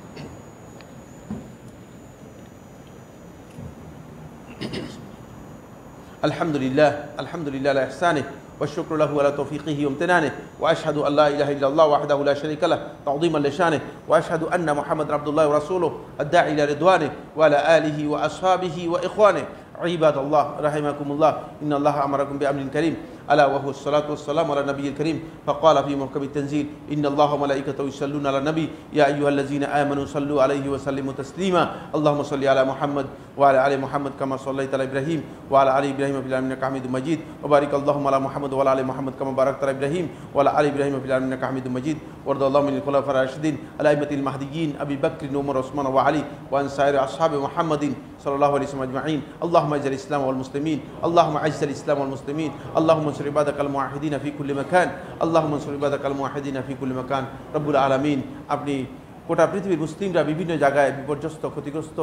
আলহামদুলিল্লাহ আলহামদুলিল্লাহ আলা ইহসানিহি والشكر له على توفيقه وامتنانه واشهد ان لا اله الا الله وحده لا شريك له تعظيما لشانه واشهد ان محمد عبد الله ورسوله الداعي الى رضوانه وعلى اله واصحابه واخوانه عباد الله رحمكم الله ان الله امركم بامر كريم الا وهو الصلاه والسلام على النبي الكريم فقال في محكم التنزيل ان الله وملائكته يصلون على النبي يا ايها الذين امنوا صلوا عليه وسلموا تسليما اللهم صل على محمد وعلى ال محمد كما صليت على ابراهيم وعلى ال ابراهيم في العالمين انك حميد مجيد وبارك اللهم على محمد وعلى ال محمد كما باركت على ابراهيم وعلى ال ابراهيم في العالمين انك حميد مجيد وارض اللهم عن الخلفاء الراشدين الائمه المهديين ابي بكر وعمر وعثمان وعلي وعن سائر اصحاب محمد صلى الله عليه وسلم اجمعين اللهم اعز الاسلام والمسلمين اللهم اعز الاسلام والمسلمين اللهم انصر عبادك الموحدين في كل مكان اللهم انصر عبادك الموحدين في كل مكان رب العالمين আপনি গোটা পৃথিবীর মুসলিমরা বিভিন্ন জায়গায় বিপর্যস্ত ক্ষতিগ্রস্ত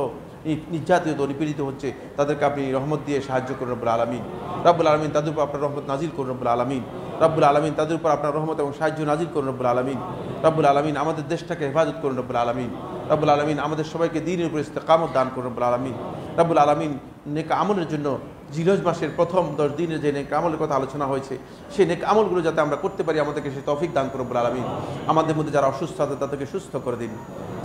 নির্যাতিত নিপীড়িত হচ্ছে, তাদেরকে আপনি রহমত দিয়ে সাহায্য করুন রব্বুল আলামিন। রব্বুল আলামিন তাদের উপর আপনার রহমত নাজিল করুন রব্বুল আলামিন। রব্বুল আলামিন তাদের উপর আপনার রহমত এবং সাহায্য নাজিল করুন রব্বুল আলামিন। রব্বুল আলামিন আমাদের দেশটাকে হেফাজত করুন রব্বুল আলামিন। রব্বুল আলামিন আমাদের সবাইকে দ্বীনের উপর ইস্তেকামত দান করুন রব্বুল আলামিন। রব্বুল আলামিন নেক আমলের জন্য জিলহজ মাসের প্রথম 10 দিনের যে নেক আমলের কথা আলোচনা হয়েছে সেই নেক আমলগুলো যাতে আমরা করতে পারি আমাদেরকে সেই তৌফিক দান করুন রব্বুল আলামিন। আমাদের মধ্যে যারা অসুস্থ আছে তাদেরকে সুস্থ করে দিন,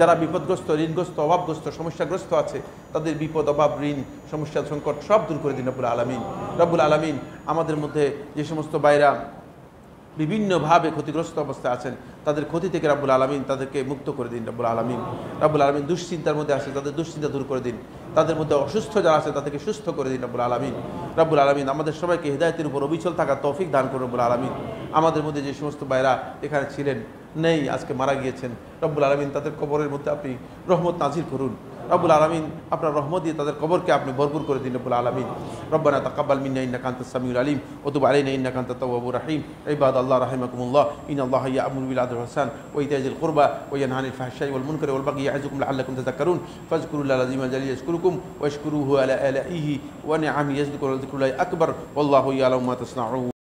যারা বিপদগ্রস্ত ঋণগ্রস্ত অভাবগ্রস্ত সমস্যাগ্রস্ত আছে তাদের বিপদ অভাব ঋণ সমস্যা সংকট সব দূর করে দিন রব্বুল আলামিন। রব্বুল আলামিন আমাদের মধ্যে যে সমস্ত ভাইরা বিভিন্নভাবে ক্ষতিগ্রস্ত অবস্থায় আছেন তাদের ক্ষতি থেকে রব্বুল আলামিন তাদেরকে মুক্ত করে দিন রব্বুল আলামিন। রব্বুল আলামিন দুশ্চিন্তার মধ্যে আছে তাদের দুশ্চিন্তা দূর করে দিন, তাদের মধ্যে অসুস্থ যারা আছে তাদেরকে সুস্থ করে দিন রব্বুল আলামিন। রব্বুল আলামিন আমাদের সবাইকে হিদায়াতের উপর অবিচল থাকার তৌফিক দান করুন রব্বুল আলামিন। আমাদের মধ্যে যে সমস্ত ভাইরা এখানে ছিলেন নেই আজকে মারা গিয়েছেন রব্বুল আলামিন তাদের কবরের মধ্যে আপনি রহমত নাজিল করুন রব্বুল আলামিন। আপনার রহমত দিয়ে তাদের কবরকে আপনি ভরপুর করে দিন রব্বুল আলামিন। রব্বানা তাকাব্বাল মিন্না ইন্নাকা আনতাস সামিউল আলিম ওয়া তুব আলাইনা ইন্নাকা আনতাত তাওয়াবুর রহিম। ইবাদাল্লাহ রাহিমাকুমুল্লাহ ইন্নাল্লাহা ইয়া'মুরু বিল আদলি ওয়াল ইহসান ওয়া ইতা'জিল কুরবা ওয়া ইয়ানহা আনিল ফাহশাই ওয়াল মুনকারি ওয়াল বাগyi ইয়া'iযুকুম লা'আল্লাকুম তাযাক্কারুন ফাযকুরুল্লাহal আযীমা জালিল ইয়াযকুরুকুম ওয়া ইশকুরুহু আলা আলাইহি ওয়া নি'আমিহি ইয়াযকুরুকুম ওয়া যিকরুল্লাহি আকবার ওয়াল্লাহু ইয়া'লামু মা তাসনাউন।